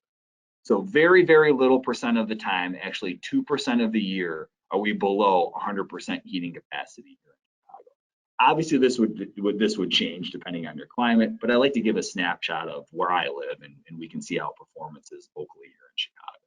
So very, very little percent of the time, actually 2% of the year, are we below 100% heating capacity here in Chicago. Obviously, this would change depending on your climate, but I like to give a snapshot of where I live, and we can see how performance is locally here in Chicago.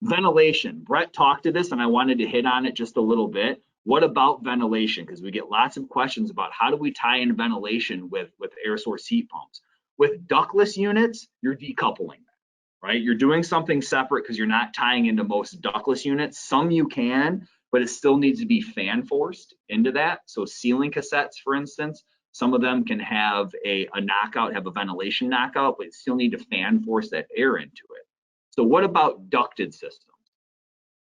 Ventilation. Brett talked to this, and I wanted to hit on it just a little bit. What about ventilation? Because we get lots of questions about how do we tie in ventilation with air source heat pumps. With ductless units, you're decoupling them, right? You're doing something separate because you're not tying into most ductless units. Some you can, but it still needs to be fan forced into that. So ceiling cassettes, for instance, some of them can have a knockout, have a ventilation knockout, but still need to fan force that air into it. So what about ducted systems?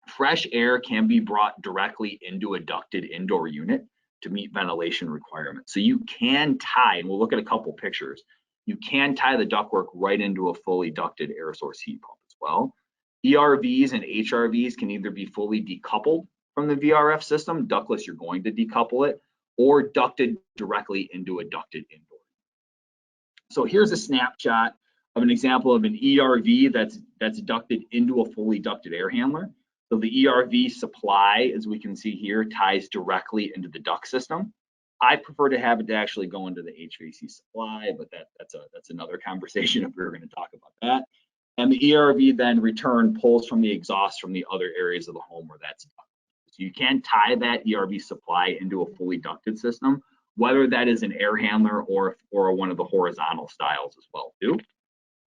Fresh air can be brought directly into a ducted indoor unit to meet ventilation requirements. So you can tie, and we'll look at a couple pictures, you can tie the ductwork right into a fully ducted air source heat pump as well. ERVs and HRVs can either be fully decoupled from the VRF system, ductless, you're going to decouple it, or ducted directly into a ducted indoor. So here's a snapshot of an example of an ERV that's ducted into a fully ducted air handler. So the ERV supply, as we can see here, ties directly into the duct system. I prefer to have it to actually go into the HVAC supply, but that's another conversation if we were going to talk about that. And the ERV then return pulls from the exhaust from the other areas of the home where that's ducted. So you can tie that ERV supply into a fully ducted system, whether that is an air handler or one of the horizontal styles as well too.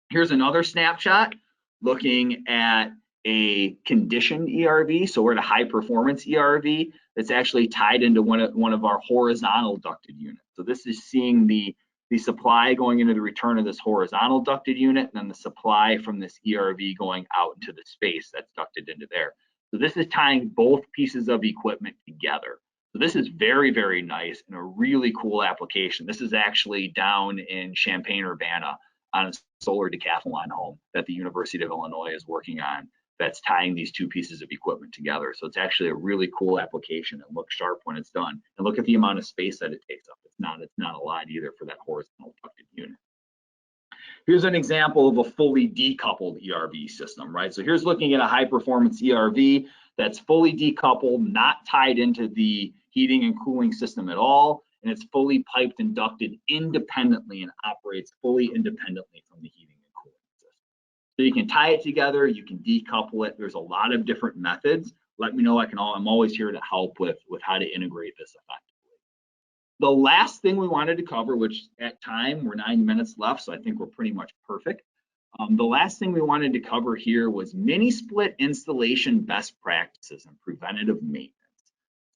Here's another snapshot looking at a conditioned ERV. So we're at a high performance ERV that's actually tied into one of our horizontal ducted units. So this is seeing the supply going into the return of this horizontal ducted unit, and then the supply from this ERV going out into the space that's ducted into there. So this is tying both pieces of equipment together. So this is very, very nice and a really cool application. This is actually down in Champaign-Urbana on a solar decathlon home that the University of Illinois is working on that's tying these two pieces of equipment together. So it's actually a really cool application. It looks sharp when it's done. And look at the amount of space that it takes up. It's not a lot either for that horizontal ducted unit. Here's an example of a fully decoupled ERV system, right? So here's looking at a high performance ERV that's fully decoupled, not tied into the heating and cooling system at all. And it's fully piped and ducted independently and operates fully independently from the heating and cooling system. So you can tie it together, you can decouple it. There's a lot of different methods. Let me know, I'm always here to help with how to integrate this effectively. The last thing we wanted to cover, which at time we're 9 minutes left, so I think we're pretty much perfect. The last thing we wanted to cover here was mini split installation best practices and preventative maintenance.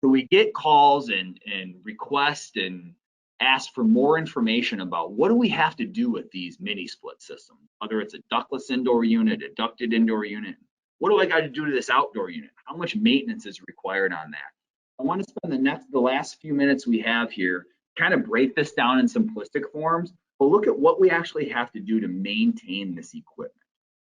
So we get calls and requests and ask for more information about what do we have to do with these mini split systems, whether it's a ductless indoor unit, a ducted indoor unit, what do I got to do to this outdoor unit? How much maintenance is required on that? I want to spend the last few minutes we have here, kind of break this down in simplistic forms, but look at what we actually have to do to maintain this equipment.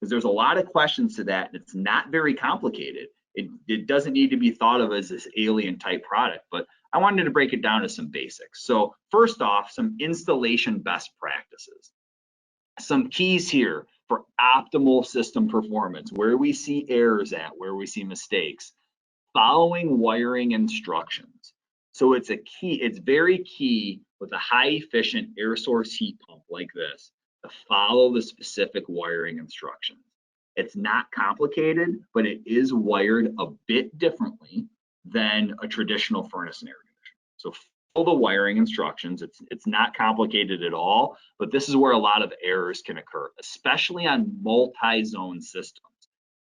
Because there's a lot of questions to that, and it's not very complicated. It doesn't need to be thought of as this alien type product, but I wanted to break it down to some basics. So first off, some installation best practices. Some keys here for optimal system performance, where we see errors at, where we see mistakes. Following wiring instructions. So it's very key with a high efficient air source heat pump like this to follow the specific wiring instructions. It's not complicated, but it is wired a bit differently than a traditional furnace and air conditioner. So follow the wiring instructions. It's not complicated at all, but this is where a lot of errors can occur, especially on multi-zone systems,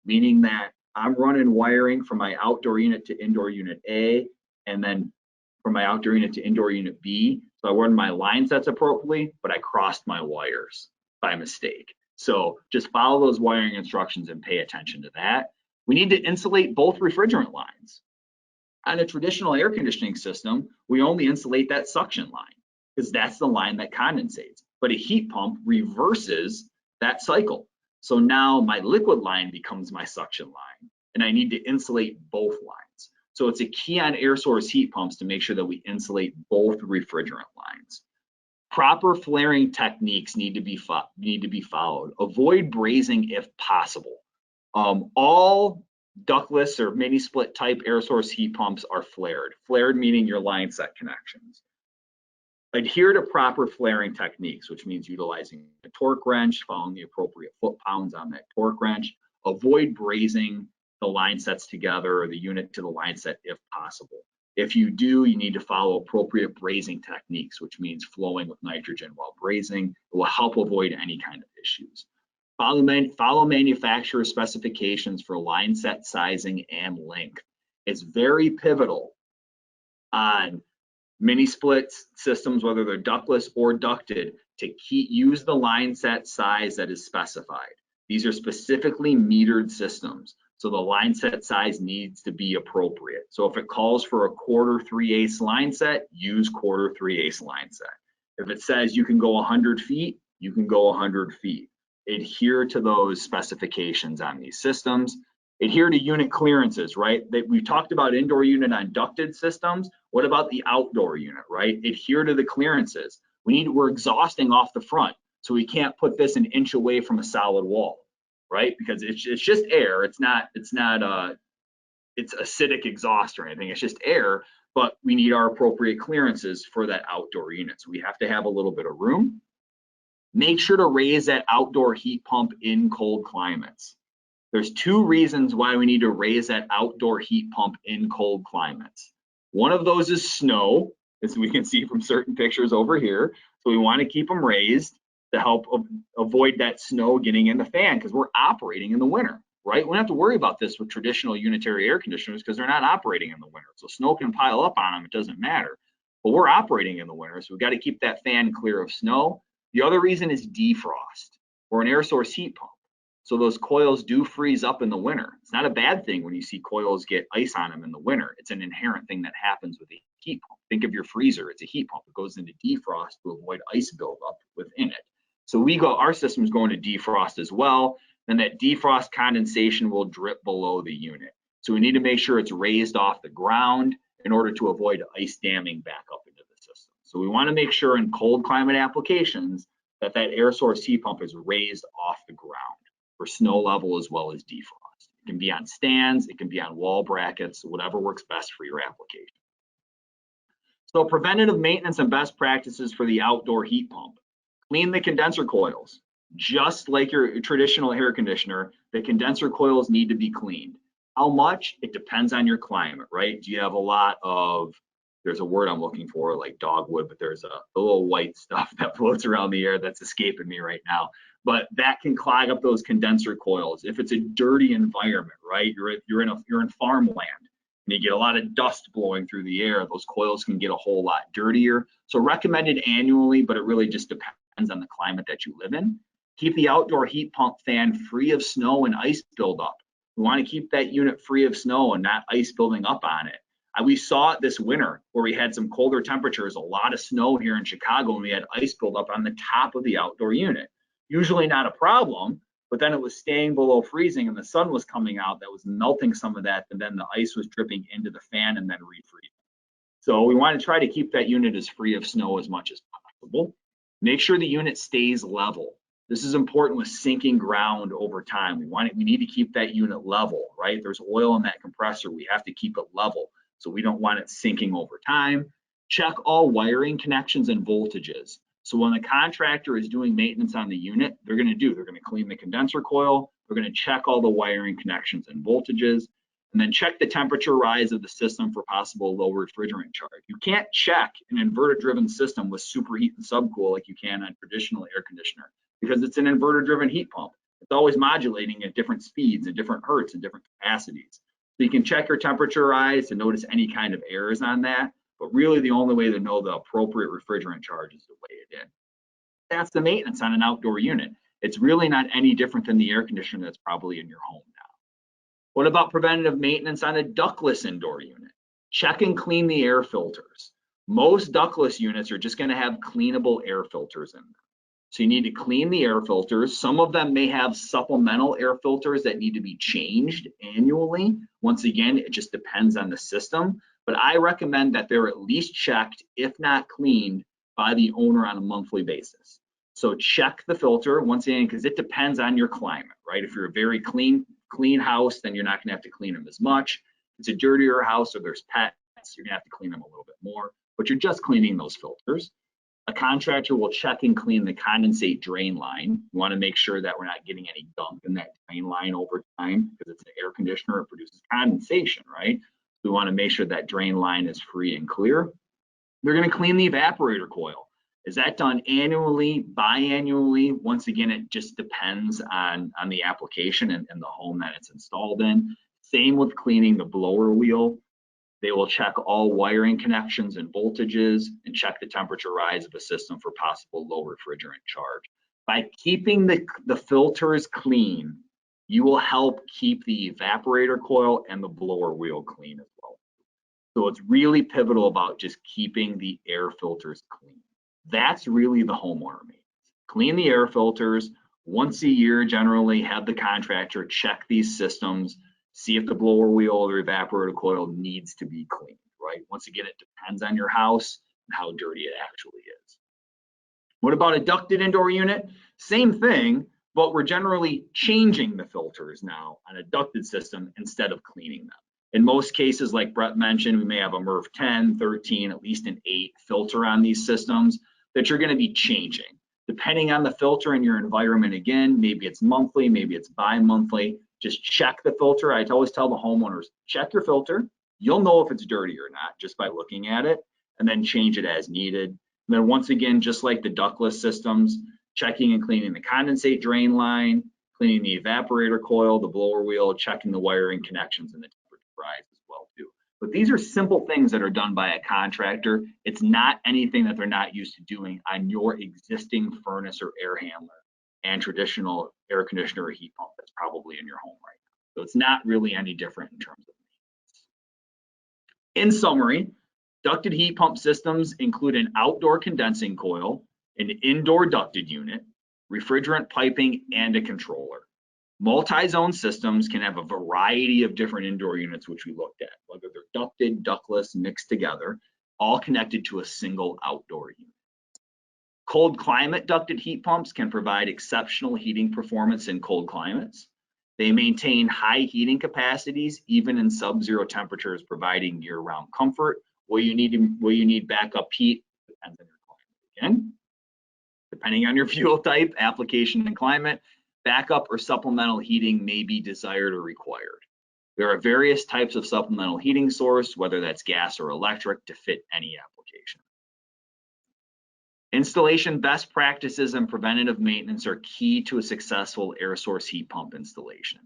meaning that I'm running wiring from my outdoor unit to indoor unit A, and then from my outdoor unit to indoor unit B. So I run my line sets appropriately, but I crossed my wires by mistake. So just follow those wiring instructions and pay attention to that. We need to insulate both refrigerant lines. On a traditional air conditioning system, we only insulate that suction line because that's the line that condensates. But a heat pump reverses that cycle. So now my liquid line becomes my suction line, and I need to insulate both lines. So it's a key on air source heat pumps to make sure that we insulate both refrigerant lines. Proper flaring techniques need to be followed. Avoid brazing if possible. All ductless or mini split type air source heat pumps are flared. Flared meaning your line set connections. Adhere to proper flaring techniques, which means utilizing a torque wrench, following the appropriate foot-pounds on that torque wrench. Avoid brazing the line sets together or the unit to the line set if possible. If you do, you need to follow appropriate brazing techniques, which means flowing with nitrogen while brazing. It will help avoid any kind of issues. Follow manufacturer specifications for line set sizing and length. It's very pivotal on mini split systems, whether they're ductless or ducted, to use the line set size that is specified. These are specifically metered systems, so the line set size needs to be appropriate. So if it calls for a 1/4 3/8 line set, use 1/4 3/8 line set. If it says you can go 100 feet, you can go 100 feet. Adhere to those specifications on these systems. Adhere to unit clearances, right? We've talked about indoor unit on ducted systems. What about the outdoor unit, right? Adhere to the clearances. We're exhausting off the front, so we can't put this an inch away from a solid wall, right? Because it's just air. It's acidic exhaust or anything. It's just air, but we need our appropriate clearances for that outdoor unit. So we have to have a little bit of room. Make sure to raise that outdoor heat pump in cold climates. There's 2 reasons why we need to raise that outdoor heat pump in cold climates. One of those is snow, as we can see from certain pictures over here. So we want to keep them raised to help avoid that snow getting in the fan, because we're operating in the winter, right? We don't have to worry about this with traditional unitary air conditioners because they're not operating in the winter. So snow can pile up on them, it doesn't matter. But we're operating in the winter, so we've got to keep that fan clear of snow. The other reason is defrost or an air source heat pump. So those coils do freeze up in the winter. It's not a bad thing when you see coils get ice on them in the winter. It's an inherent thing that happens with a heat pump. Think of your freezer, it's a heat pump. It goes into defrost to avoid ice buildup within it. So our system is going to defrost as well. Then that defrost condensation will drip below the unit. So we need to make sure it's raised off the ground in order to avoid ice damming back up into the system. So we want to make sure in cold climate applications that air source heat pump is raised off the ground for snow level as well as defrost. It can be on stands, it can be on wall brackets, whatever works best for your application. So preventative maintenance and best practices for the outdoor heat pump. Clean the condenser coils. Just like your traditional air conditioner, the condenser coils need to be cleaned. How much? It depends on your climate, right? Do you have a lot of, there's a word I'm looking for, like dogwood, but there's a little white stuff that floats around the air that's escaping me right now. But that can clog up those condenser coils. If it's a dirty environment, right? You're in farmland and you get a lot of dust blowing through the air, those coils can get a whole lot dirtier. So recommended annually, but it really just depends on the climate that you live in. Keep the outdoor heat pump fan free of snow and ice buildup. We want to keep that unit free of snow and not ice building up on it. We saw it this winter where we had some colder temperatures, a lot of snow here in Chicago, and we had ice build up on the top of the outdoor unit. Usually not a problem, but then it was staying below freezing and the sun was coming out that was melting some of that, and then the ice was dripping into the fan and then refreezing. So we want to try to keep that unit as free of snow as much as possible. Make sure the unit stays level. This is important with sinking ground over time. We need to keep that unit level, right? There's oil in that compressor. We have to keep it level. So we don't want it sinking over time. Check all wiring connections and voltages. So when the contractor is doing maintenance on the unit, they're going to clean the condenser coil. They're going to check all the wiring connections and voltages, and then check the temperature rise of the system for possible low refrigerant charge. You can't check an inverter-driven system with superheat and subcool like you can on traditional air conditioner, because it's an inverter-driven heat pump. It's always modulating at different speeds and different hertz and different capacities. So you can check your temperature rise to notice any kind of errors on that, but really the only way to know the appropriate refrigerant charge is to weigh it in. That's the maintenance on an outdoor unit. It's really not any different than the air conditioner that's probably in your home now. What about preventative maintenance on a ductless indoor unit? Check and clean the air filters. Most ductless units are just going to have cleanable air filters in them. So you need to clean the air filters. Some of them may have supplemental air filters that need to be changed annually. Once again, it just depends on the system, but I recommend that they're at least checked, if not cleaned, by the owner on a monthly basis. So check the filter once again, because it depends on your climate, right? If you're a very clean house, then you're not going to have to clean them as much. If it's a dirtier house or there's pets, you're going to have to clean them a little bit more, but you're just cleaning those filters. A contractor will check and clean the condensate drain line. You want to make sure that we're not getting any gunk in that drain line over time, because it's an air conditioner, it produces condensation, right? We want to make sure that drain line is free and clear. They're going to clean the evaporator coil. Is that done annually, biannually? Once again, it just depends on the application and the home that it's installed in. Same with cleaning the blower wheel. They will check all wiring connections and voltages and check the temperature rise of the system for possible low refrigerant charge. By keeping the filters clean, you will help keep the evaporator coil and the blower wheel clean as well. So it's really pivotal about just keeping the air filters clean. That's really the homeowner maintenance. Clean the air filters once a year, generally have the contractor check these systems, see if the blower wheel or evaporator coil needs to be cleaned, right? Once again, it depends on your house and how dirty it actually is. What about a ducted indoor unit? Same thing, but we're generally changing the filters now on a ducted system instead of cleaning them. In most cases, like Brett mentioned, we may have a MERV 10, 13, at least an 8 filter on these systems that you're going to be changing. Depending on the filter and your environment, again, maybe it's monthly, maybe it's bi-monthly. Just check the filter. I always tell the homeowners, check your filter. You'll know if it's dirty or not just by looking at it, and then change it as needed. And then once again, just like the ductless systems, checking and cleaning the condensate drain line, cleaning the evaporator coil, the blower wheel, checking the wiring connections and the temperature rise as well too. But these are simple things that are done by a contractor. It's not anything that they're not used to doing on your existing furnace or air handler and traditional air conditioner or heat pump that's probably in your home right now. So it's not really any different in terms of maintenance. In summary, ducted heat pump systems include an outdoor condensing coil, an indoor ducted unit, refrigerant piping, and a controller. Multi-zone systems can have a variety of different indoor units, which we looked at, whether they're ducted, ductless, mixed together, all connected to a single outdoor unit. Cold climate ducted heat pumps can provide exceptional heating performance in cold climates. They maintain high heating capacities, even in sub-zero temperatures, providing year-round comfort. Where you need backup heat depends on your climate. Again, depending on your fuel type, application, and climate, backup or supplemental heating may be desired or required. There are various types of supplemental heating source, whether that's gas or electric, to fit any application. Installation best practices and preventative maintenance are key to a successful air source heat pump installation.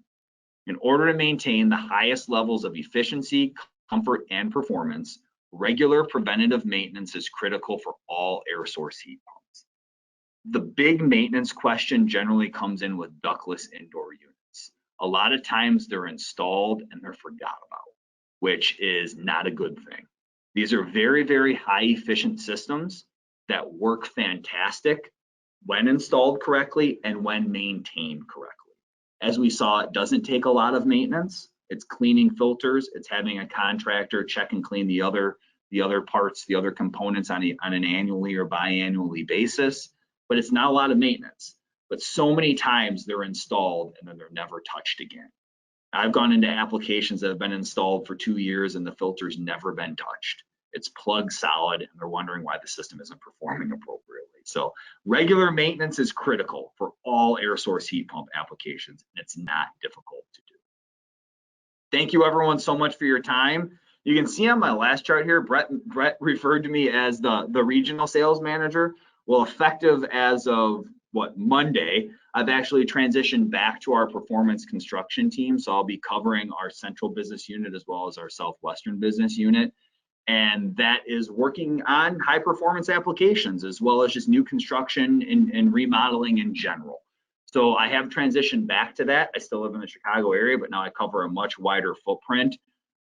In order to maintain the highest levels of efficiency, comfort, and performance, regular preventative maintenance is critical for all air source heat pumps. The big maintenance question generally comes in with ductless indoor units. A lot of times they're installed and they're forgot about, which is not a good thing. These are very, very high efficient systems that work fantastic when installed correctly and when maintained correctly. As we saw, it doesn't take a lot of maintenance. It's cleaning filters. It's having a contractor check and clean the other parts, the other components on an annually or biannually basis, but it's not a lot of maintenance. But so many times they're installed and then they're never touched again. I've gone into applications that have been installed for 2 years and the filter's never been touched. It's plug solid and they're wondering why the system isn't performing appropriately. So regular maintenance is critical for all air source heat pump applications, and it's not difficult to do. Thank you everyone so much for your time. You can see on my last chart here, Brett referred to me as the regional sales manager. Well, effective as of Monday, I've actually transitioned back to our performance construction team. So I'll be covering our central business unit as well as our southwestern business unit. And that is working on high performance applications as well as just new construction and remodeling in general. So I have transitioned back to that. I still live in the Chicago area, but now I cover a much wider footprint.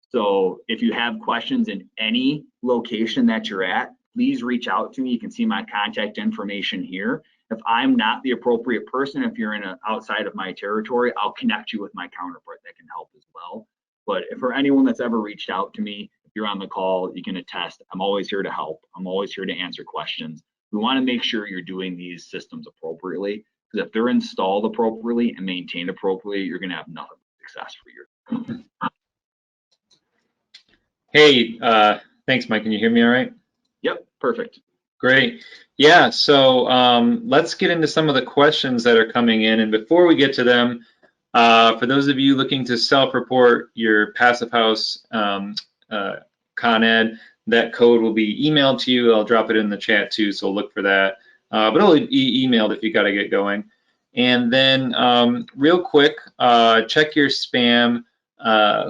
So if you have questions in any location that you're at, please reach out to me. You can see my contact information here. If I'm not the appropriate person, if you're outside of my territory, I'll connect you with my counterpart that can help as well. But for anyone that's ever reached out to me, if you're on the call, you can attest, I'm always here to help. I'm always here to answer questions. We want to make sure you're doing these systems appropriately, because if they're installed appropriately and maintained appropriately, you're going to have nothing but success for your. Hey, thanks, Mike. Can you hear me all right? Yep, perfect. Great. Yeah, so let's get into some of the questions that are coming in. And before we get to them, for those of you looking to self-report your Passive House Con Ed, that code will be emailed to you. I'll drop it in the chat too, so look for that. But it'll be emailed if you got to get going. And then real quick, check your spam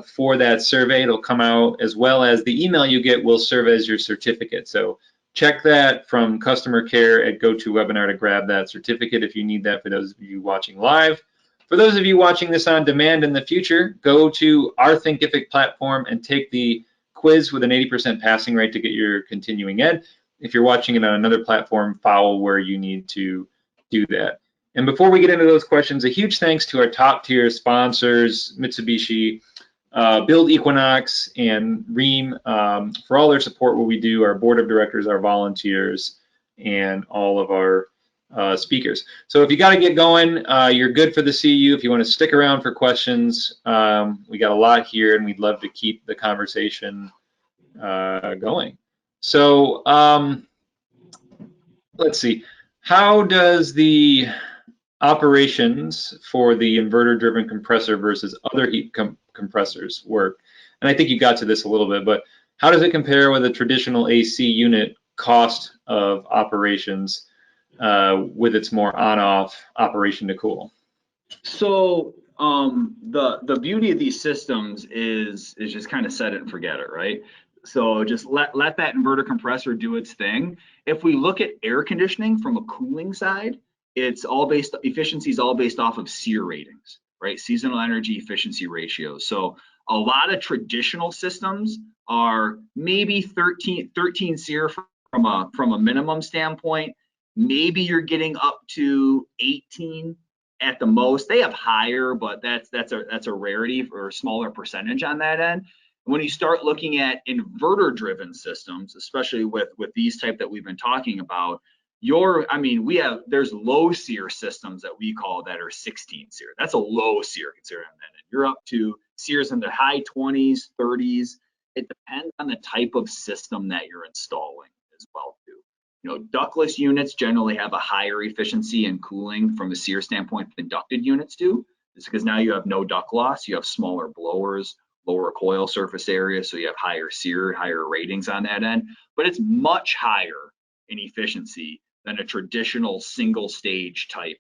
for that survey. It'll come out, as well as the email you get will serve as your certificate. So check that from customer care at GoToWebinar to grab that certificate if you need that, for those of you watching live. For those of you watching this on demand in the future, go to our Thinkific platform and take the quiz with an 80% passing rate to get your continuing ed. If you're watching it on another platform, follow where you need to do that. And before we get into those questions, a huge thanks to our top tier sponsors, Mitsubishi, Build Equinox, and Ream, for all their support what we do, our board of directors, our volunteers, and all of our speakers. So if you got to get going, you're good for the CEU. If you want to stick around for questions, we got a lot here, and we'd love to keep the conversation going. So let's see. How does the operations for the inverter-driven compressor versus other heat compressors work? And I think you got to this a little bit, but how does it compare with a traditional AC unit cost of operations with its more on-off operation to cool? So the beauty of these systems is just kind of set it and forget it, right? So just let that inverter compressor do its thing. If we look at air conditioning from a cooling side, efficiency is all based off of SEER ratings, right? Seasonal energy efficiency ratios. So a lot of traditional systems are maybe 13 SEER from a minimum standpoint. Maybe you're getting up to 18 at the most. They have higher, but that's a rarity or a smaller percentage on that end. When you start looking at inverter-driven systems, especially with these type that we've been talking about, there's low SEER systems that we call that are 16 SEER. That's a low SEER considering that. You're up to SEERs in the high 20s, 30s. It depends on the type of system that you're installing as well too. You know, ductless units generally have a higher efficiency in cooling from a SEER standpoint than ducted units do. It's because now you have no duct loss, you have smaller blowers, lower coil surface area, so you have higher SEER, higher ratings on that end, but it's much higher in efficiency than a traditional single stage type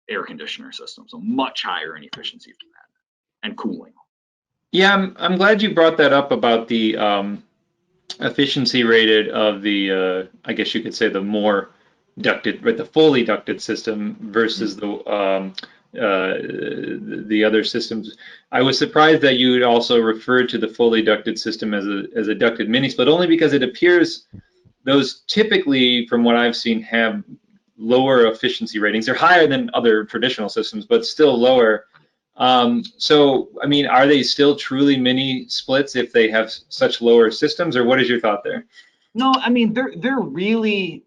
air conditioner system. So much higher in efficiency from that and cooling. Yeah, I'm glad you brought that up about the efficiency rated of the, I guess you could say the more ducted, right, the fully ducted system versus the the other systems. I was surprised that you would also refer to the fully ducted system as a ducted mini split, only because it appears those typically, from what I've seen, have lower efficiency ratings. They're higher than other traditional systems, but still lower. So, I mean, are they still truly mini splits if they have such lower systems, or what is your thought there? No, I mean they're really,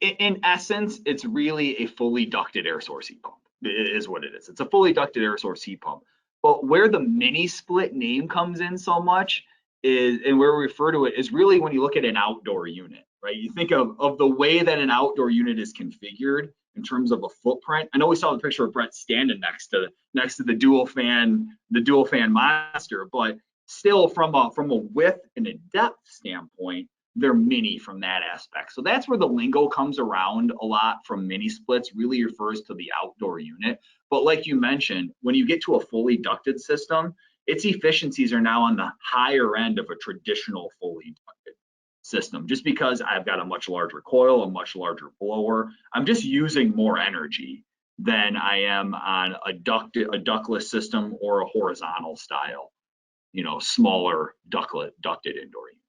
in essence, it's really a fully ducted air source heat pump is what it is. It's a fully ducted air source heat pump. But where the mini split name comes in so much is, and where we refer to it, is really when you look at an outdoor unit, right? You think of the way that an outdoor unit is configured in terms of a footprint. I know we saw the picture of Brett standing next to the dual fan monster, but still from a width and a depth standpoint, they're mini from that aspect. So that's where the lingo comes around a lot from mini splits, really refers to the outdoor unit. But like you mentioned, when you get to a fully ducted system, its efficiencies are now on the higher end of a traditional fully ducted system, just because I've got a much larger coil, a much larger blower. I'm just using more energy than I am on a ductless system or a horizontal style, smaller ducted indoor unit.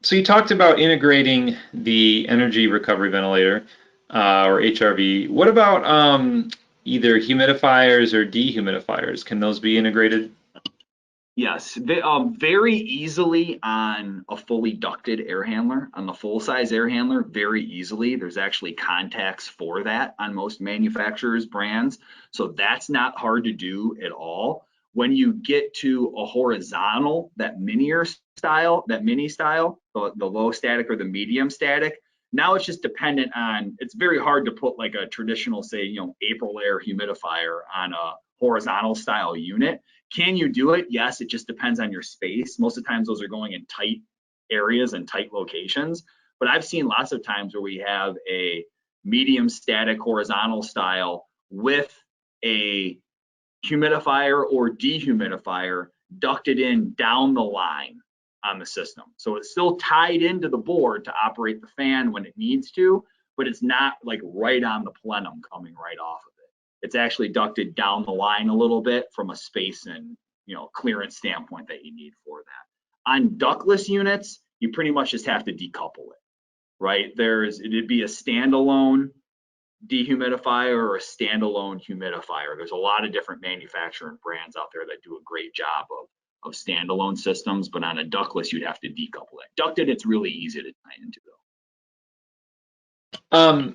So you talked about integrating the energy recovery ventilator, or HRV. What about either humidifiers or dehumidifiers? Can those be integrated? Yes, very easily on a fully ducted air handler, on the full size air handler, very easily. There's actually contacts for that on most manufacturers' brands. So that's not hard to do at all. When you get to a horizontal, that mini style, the low static or the medium static, now it's just dependent on, it's very hard to put like a traditional, say, Aprilaire humidifier on a horizontal style unit. Can you do it? Yes, it just depends on your space. Most of the times those are going in tight areas and tight locations. But I've seen lots of times where we have a medium static horizontal style with a humidifier or dehumidifier ducted in down the line on the system. So it's still tied into the board to operate the fan when it needs to, but it's not like right on the plenum coming right off of it. It's actually ducted down the line a little bit from a space and clearance standpoint that you need for that. On ductless units, you pretty much just have to decouple it, right? It'd be a standalone dehumidifier or a standalone humidifier. There's a lot of different manufacturer brands out there that do a great job of standalone systems, but on a ductless, you'd have to decouple it. Ducted, it's really easy to tie into though.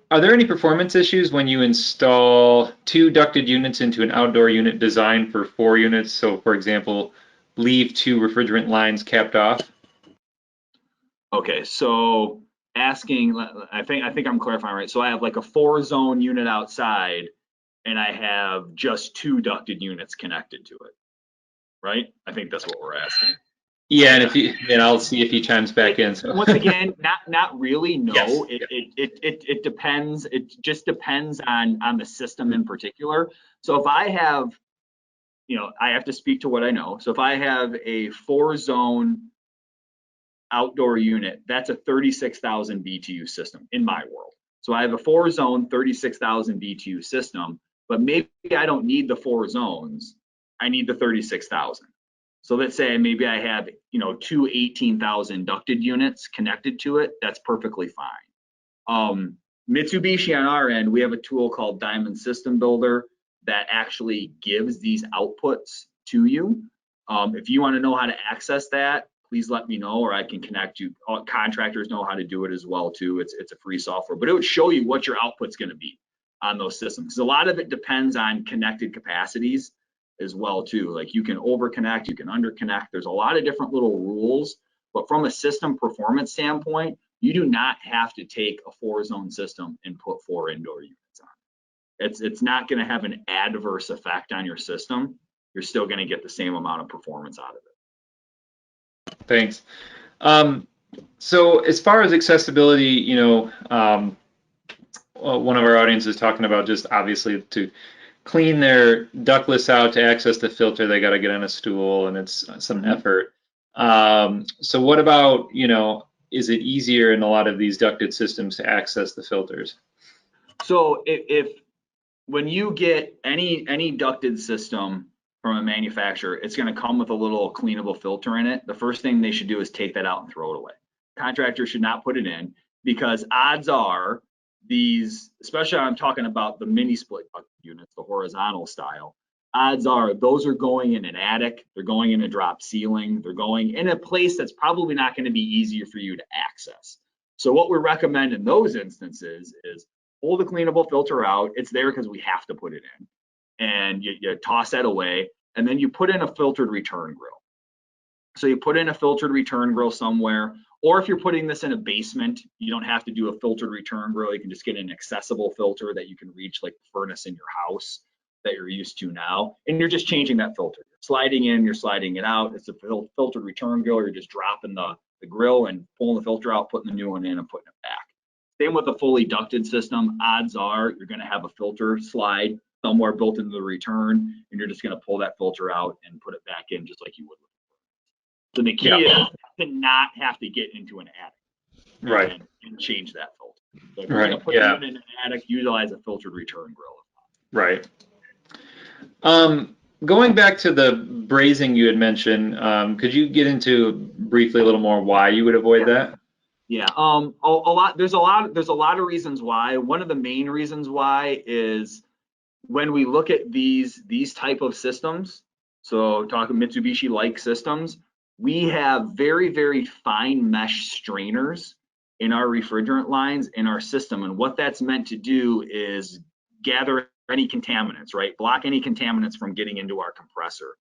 Are there any performance issues when you install 2 ducted units into an outdoor unit designed for 4 units? So, for example, leave 2 refrigerant lines capped off? Okay, so asking, I think I'm clarifying right. So I have like a 4-zone unit outside, and I have just 2 ducted units connected to it, right? I think that's what we're asking. Yeah, and I'll see if he chimes back in. So. Once again, not really. No, yes. It depends. It just depends on the system in particular. So if I have, I have to speak to what I know. So if I have a 4-zone outdoor unit, that's a 36,000 BTU system in my world. So I have a 4-zone 36,000 BTU system, but maybe I don't need the 4 zones. I need the 36,000. So let's say maybe I have, 2 18,000 ducted units connected to it. That's perfectly fine. Mitsubishi on our end, we have a tool called Diamond System Builder that actually gives these outputs to you. If you want to know how to access that, please let me know, or I can connect you. Contractors know how to do it as well too. It's a free software, but it would show you what your output's going to be on those systems. Because a lot of it depends on connected capacities as well too. Like you can overconnect, you can underconnect. There's a lot of different little rules, but from a system performance standpoint, you do not have to take a 4-zone system and put 4 indoor units on. It's not going to have an adverse effect on your system. You're still going to get the same amount of performance out of it. Thanks. So as far as accessibility, one of our audience is talking about just obviously to clean their ductless out to access the filter, they got to get on a stool, and it's some effort. So what about, is it easier in a lot of these ducted systems to access the filters? So when you get any ducted system from a manufacturer, it's going to come with a little cleanable filter in it. The first thing they should do is take that out and throw it away. Contractors should not put it in, because odds are these, especially I'm talking about the mini split duct units, the horizontal style, odds are those are going in an attic, they're going in a drop ceiling, they're going in a place that's probably not going to be easier for you to access. So what we recommend in those instances is pull the cleanable filter out. It's there because we have to put it in, and you toss that away, and then you put in a filtered return grill. So you put in a filtered return grill somewhere, or if you're putting this in a basement, you don't have to do a filtered return grill. You can just get an accessible filter that you can reach, like the furnace in your house that you're used to now, and you're just changing that filter. You're sliding in, you're sliding it out. It's a filtered return grill. You're just dropping the grill and pulling the filter out, putting the new one in, and putting it back. Same with a fully ducted system. Odds are you're going to have a filter slide somewhere built into the return, and you're just going to pull that filter out and put it back in just like you would. So the key is to not have to get into an attic, right, and change that filter. So if you're going to put it in an attic, utilize a filtered return grill. Right. Going back to the brazing you had mentioned, could you get into briefly a little more why you would avoid that? Yeah, there's a lot of reasons why. One of the main reasons why is when we look at these type of systems, so talking Mitsubishi like systems, we have very, very fine mesh strainers in our refrigerant lines in our system, and what that's meant to do is gather any contaminants, right? Block any contaminants from getting into our compressor.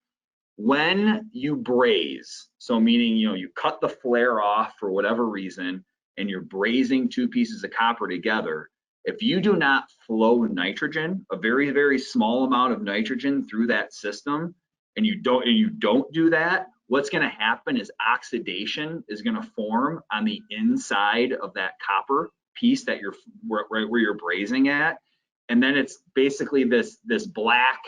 When you braze, so meaning, you cut the flare off for whatever reason, and you're brazing two pieces of copper together, if you do not flow nitrogen, a very, very small amount of nitrogen through that system, and you don't do that, what's going to happen is oxidation is going to form on the inside of that copper piece that you're right where you're brazing at, and then it's basically this black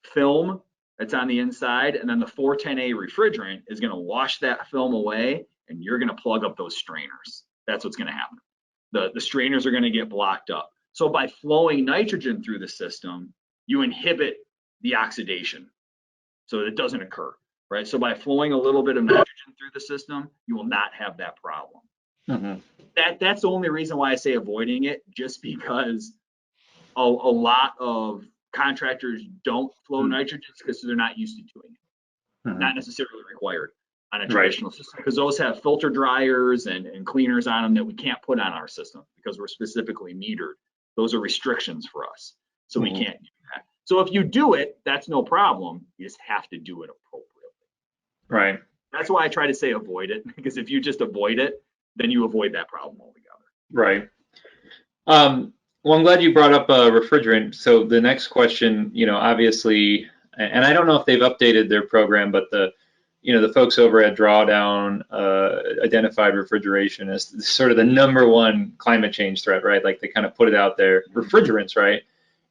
film that's on the inside, and then the 410A refrigerant is going to wash that film away, and you're going to plug up those strainers. That's what's going to happen. The strainers are going to get blocked up. So by flowing nitrogen through the system, you inhibit the oxidation, so it doesn't occur, right? So by flowing a little bit of nitrogen through the system, you will not have that problem. That's the only reason why I say avoiding it, just because a lot of contractors don't flow nitrogen because they're not used to doing it. Not necessarily required on a traditional system, because those have filter dryers and cleaners on them that we can't put on our system because we're specifically metered. Those are restrictions for us, so we can't do that. So if you do it, that's no problem. You just have to do it appropriately. Right. That's why I try to say avoid it, because if you just avoid it, then you avoid that problem altogether. Right. Well, I'm glad you brought up refrigerant. So the next question, obviously, and I don't know if they've updated their program, but the folks over at Drawdown identified refrigeration as sort of the #1 climate change threat, right? Like they kind of put it out there, refrigerants, right?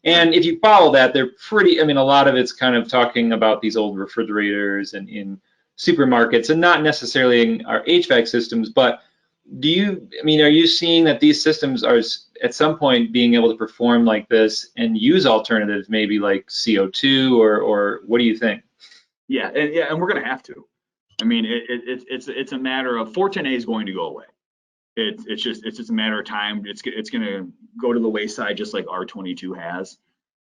And if you follow that, they're pretty, a lot of it's kind of talking about these old refrigerators and in supermarkets, and not necessarily in our HVAC systems, but are you seeing that these systems are at some point being able to perform like this and use alternatives, maybe like CO2, or what do you think? Yeah, and we're going to have to. It's a matter of 410A is going to go away. It's just a matter of time. It's going to go to the wayside, just like R22 has.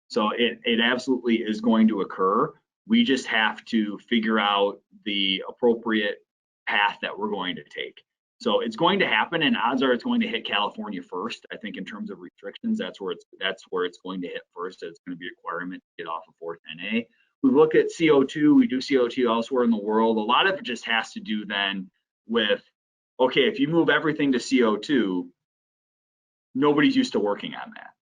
So it absolutely is going to occur. We just have to figure out the appropriate path that we're going to take. So it's going to happen, and odds are it's going to hit California first. I think in terms of restrictions, that's where it's going to hit first. It's going to be a requirement to get off of 410A. We look at CO2. We do CO2 elsewhere in the world. A lot of it just has to do then with, okay, if you move everything to CO2, nobody's used to working on that.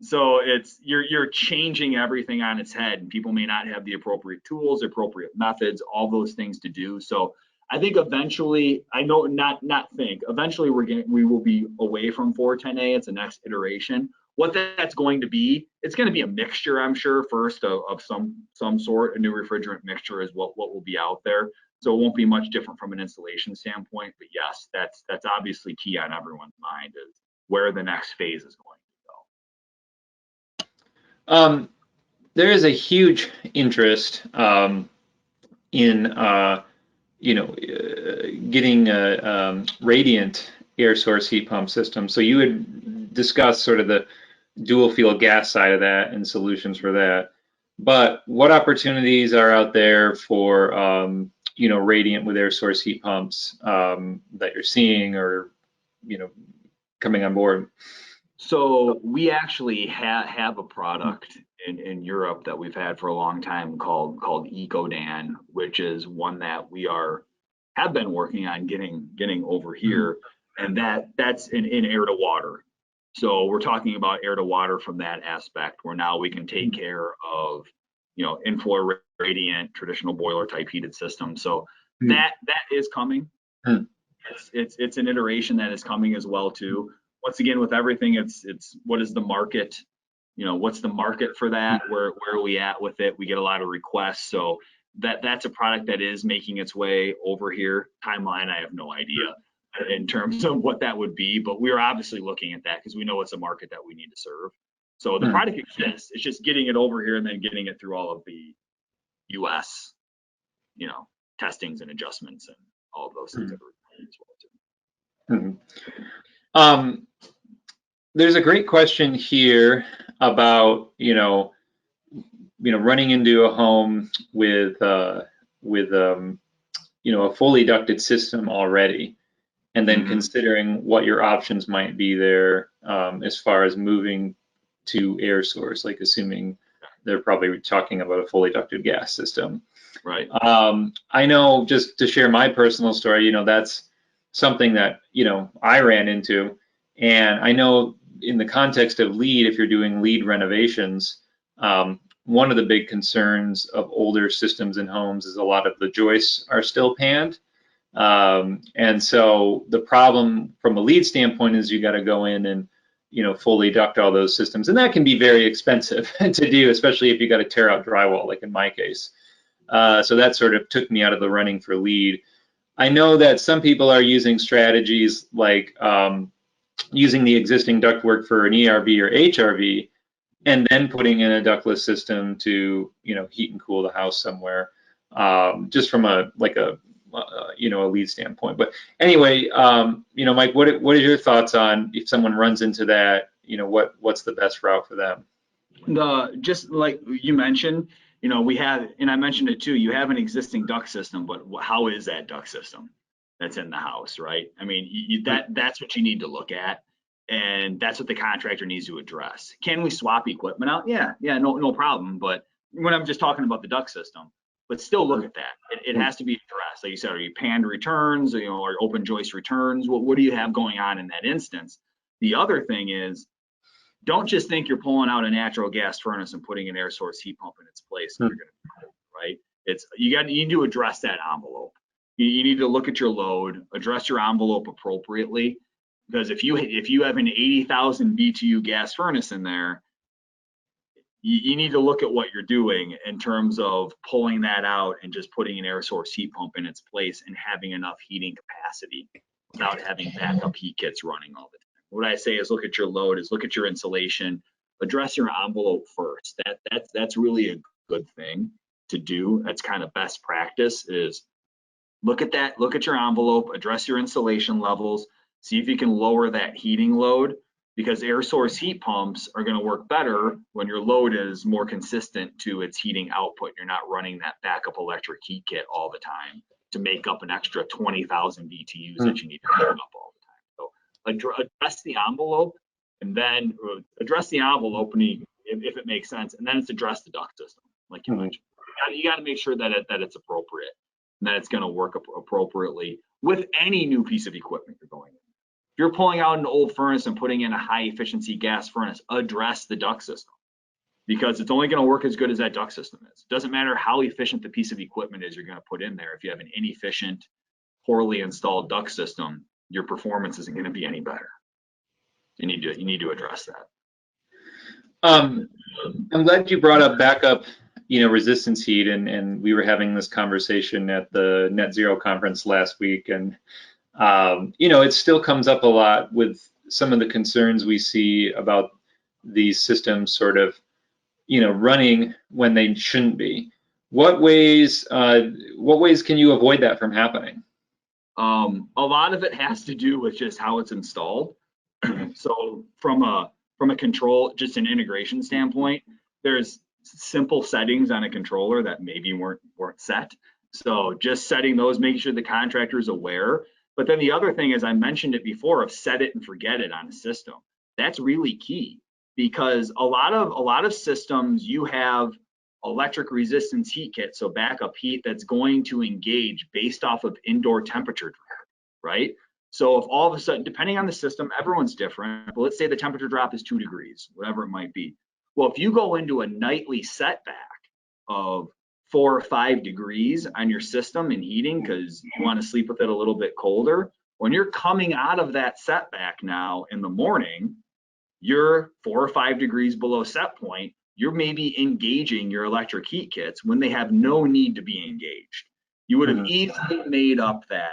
So you're changing everything on its head, and people may not have the appropriate tools, appropriate methods, all those things to do. So I think eventually, eventually we will be away from 410A. It's the next iteration. What that's going to be, it's going to be a mixture, I'm sure, first of some sort. A new refrigerant mixture is what will be out there. So it won't be much different from an installation standpoint. But yes, that's obviously key on everyone's mind, is where the next phase is going to go. There is a huge interest in getting a radiant air source heat pump system. So you would discuss sort of the dual fuel gas side of that and solutions for that. But what opportunities are out there for radiant with air source heat pumps that you're seeing or coming on board? So we actually have a product in Europe that we've had for a long time called EcoDan, which is one that we have been working on getting over here, and that's in air to water. So we're talking about air to water from that aspect, where now we can take care of inflow radiant traditional boiler type heated system. So that is coming. It's an iteration that is coming as well too. Once again, with everything, it's what is the market? What's the market for that? Where are we at with it? We get a lot of requests, so that's a product that is making its way over here. Timeline, I have no idea in terms of what that would be, but we're obviously looking at that because we know it's a market that we need to serve. So the product exists. It's just getting it over here and then getting it through all of the US, testings and adjustments and all of those things that are required as well too. There's a great question here about running into a home with a fully ducted system already, and then considering what your options might be there as far as moving to air source, like assuming they're probably talking about a fully ducted gas system. Right. I know, just to share my personal story, that's something that I ran into, and I know in the context of LEED, if you're doing LEED renovations, one of the big concerns of older systems in homes is a lot of the joists are still panned. And so the problem from a LEED standpoint is you got to go in and fully duct all those systems, and that can be very expensive to do, especially if you got to tear out drywall, like in my case. So that sort of took me out of the running for LEED. I know that some people are using strategies like using the existing ductwork for an ERV or HRV, and then putting in a ductless system to heat and cool the house somewhere, just from a LEED standpoint. But anyway, Mike, what are your thoughts on if someone runs into that? What's the best route for them? Just like you mentioned, we have, and I mentioned it too, you have an existing duct system, but how is that duct system that's in the house, right? I mean, that's what you need to look at, and that's what the contractor needs to address. Can we swap equipment out? Yeah, no problem. But when I'm just talking about the duct system, but still look at that. It has to be addressed. Like you said, are you panned returns, or open joist returns? What do you have going on in that instance? The other thing is, don't just think you're pulling out a natural gas furnace and putting an air source heat pump in its place. You're going to be cold, right? You need to address that envelope. You need to look at your load, address your envelope appropriately, because if you have an 80,000 BTU gas furnace in there, you need to look at what you're doing in terms of pulling that out and just putting an air source heat pump in its place and having enough heating capacity without having backup heat kits running all the time. What I say is look at your load, look at your insulation, address your envelope first. That's really a good thing to do. That's kind of best practice, is look at that, look at your envelope, address your insulation levels, see if you can lower that heating load, because air source heat pumps are going to work better when your load is more consistent to its heating output. You're not running that backup electric heat kit all the time to make up an extra 20,000 BTUs that you need to heat up all the time. So address the envelope, and then address the envelope if it makes sense, and then it's address the duct system, like you mentioned. You got to make sure that it's appropriate and that it's going to work appropriately with any new piece of equipment you're going in. If you're pulling out an old furnace and putting in a high efficiency gas furnace, address the duct system, because it's only going to work as good as that duct system is. It doesn't matter how efficient the piece of equipment is you're going to put in there. If you have an inefficient, poorly installed duct system, your performance isn't going to be any better. You need to address that. I'm glad you brought up backup, resistance heat, and we were having this conversation at the Net Zero conference last week, and it still comes up a lot with some of the concerns we see about these systems sort of running when they shouldn't be. What ways can you avoid that from happening? A lot of it has to do with just how it's installed. So from a control, just an integration standpoint, there's simple settings on a controller that maybe weren't set. So just setting those, making sure the contractor is aware. But then the other thing, as I mentioned it before, of set it and forget it on a system. That's really key, because a lot of systems, you have electric resistance heat kit, so backup heat that's going to engage based off of indoor temperature, right? So if all of a sudden, depending on the system, everyone's different, but let's say the temperature drop is 2 degrees, whatever it might be. Well, if you go into a nightly setback of 4 or 5 degrees on your system and heating because you want to sleep with it a little bit colder, when you're coming out of that setback now in the morning, you're 4 or 5 degrees below set point, you're maybe engaging your electric heat kits when they have no need to be engaged. You would have easily made up that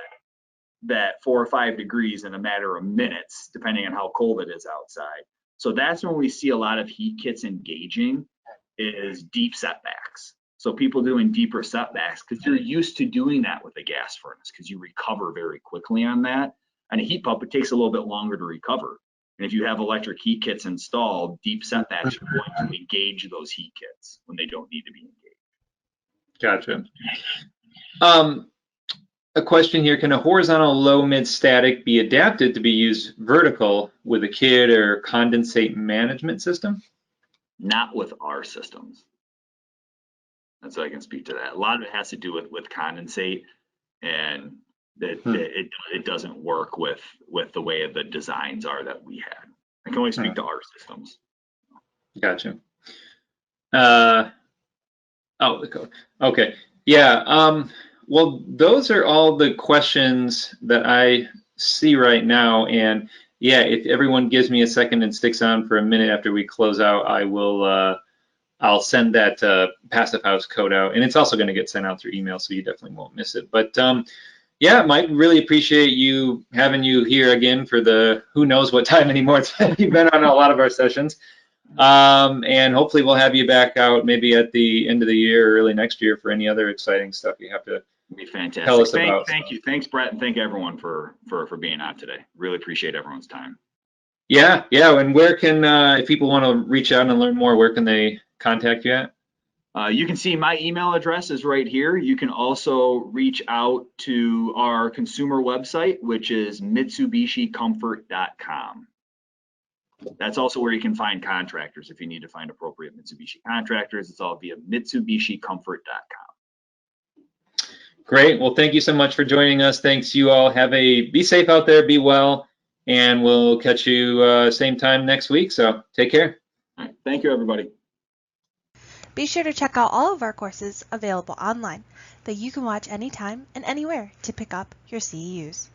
4 or 5 degrees in a matter of minutes, depending on how cold it is outside. So that's when we see a lot of heat kits engaging, is deep setbacks. So people doing deeper setbacks, because you're used to doing that with a gas furnace, because you recover very quickly on that. And a heat pump, it takes a little bit longer to recover. And if you have electric heat kits installed, deep setbacks are going to engage those heat kits when they don't need to be engaged. Gotcha. A question here, can a horizontal low mid static be adapted to be used vertical with a kit or condensate management system? Not with our systems. That's so I can speak to that. A lot of it has to do with condensate, and that it doesn't work with the way the designs are that we had. I can only speak to our systems. Gotcha. Okay. Yeah. Well, those are all the questions that I see right now. And yeah, if everyone gives me a second and sticks on for a minute after we close out, I will. I'll send that Passive House code out, and it's also going to get sent out through email, so you definitely won't miss it. But yeah, Mike, really appreciate having you here again for the who knows what time anymore. You've been on a lot of our sessions, and hopefully we'll have you back out maybe at the end of the year or early next year for any other exciting stuff you have to be fantastic. Tell us about. Thank you. Thanks, Brett, and thank everyone for being on today. Really appreciate everyone's time. Yeah. And where can if people want to reach out and learn more, where can they contact you at? You can see my email address is right here. You can also reach out to our consumer website, which is MitsubishiComfort.com. That's also where you can find contractors if you need to find appropriate Mitsubishi contractors. It's all via MitsubishiComfort.com. Great. Well, thank you so much for joining us. Thanks, you all. Be safe out there. Be well, and we'll catch you same time next week. So take care. All right. Thank you, everybody. Be sure to check out all of our courses available online that you can watch anytime and anywhere to pick up your CEUs.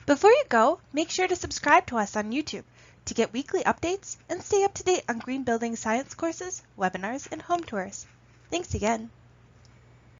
Before you go, make sure to subscribe to us on YouTube to get weekly updates and stay up to date on green building science courses, webinars, and home tours. Thanks again.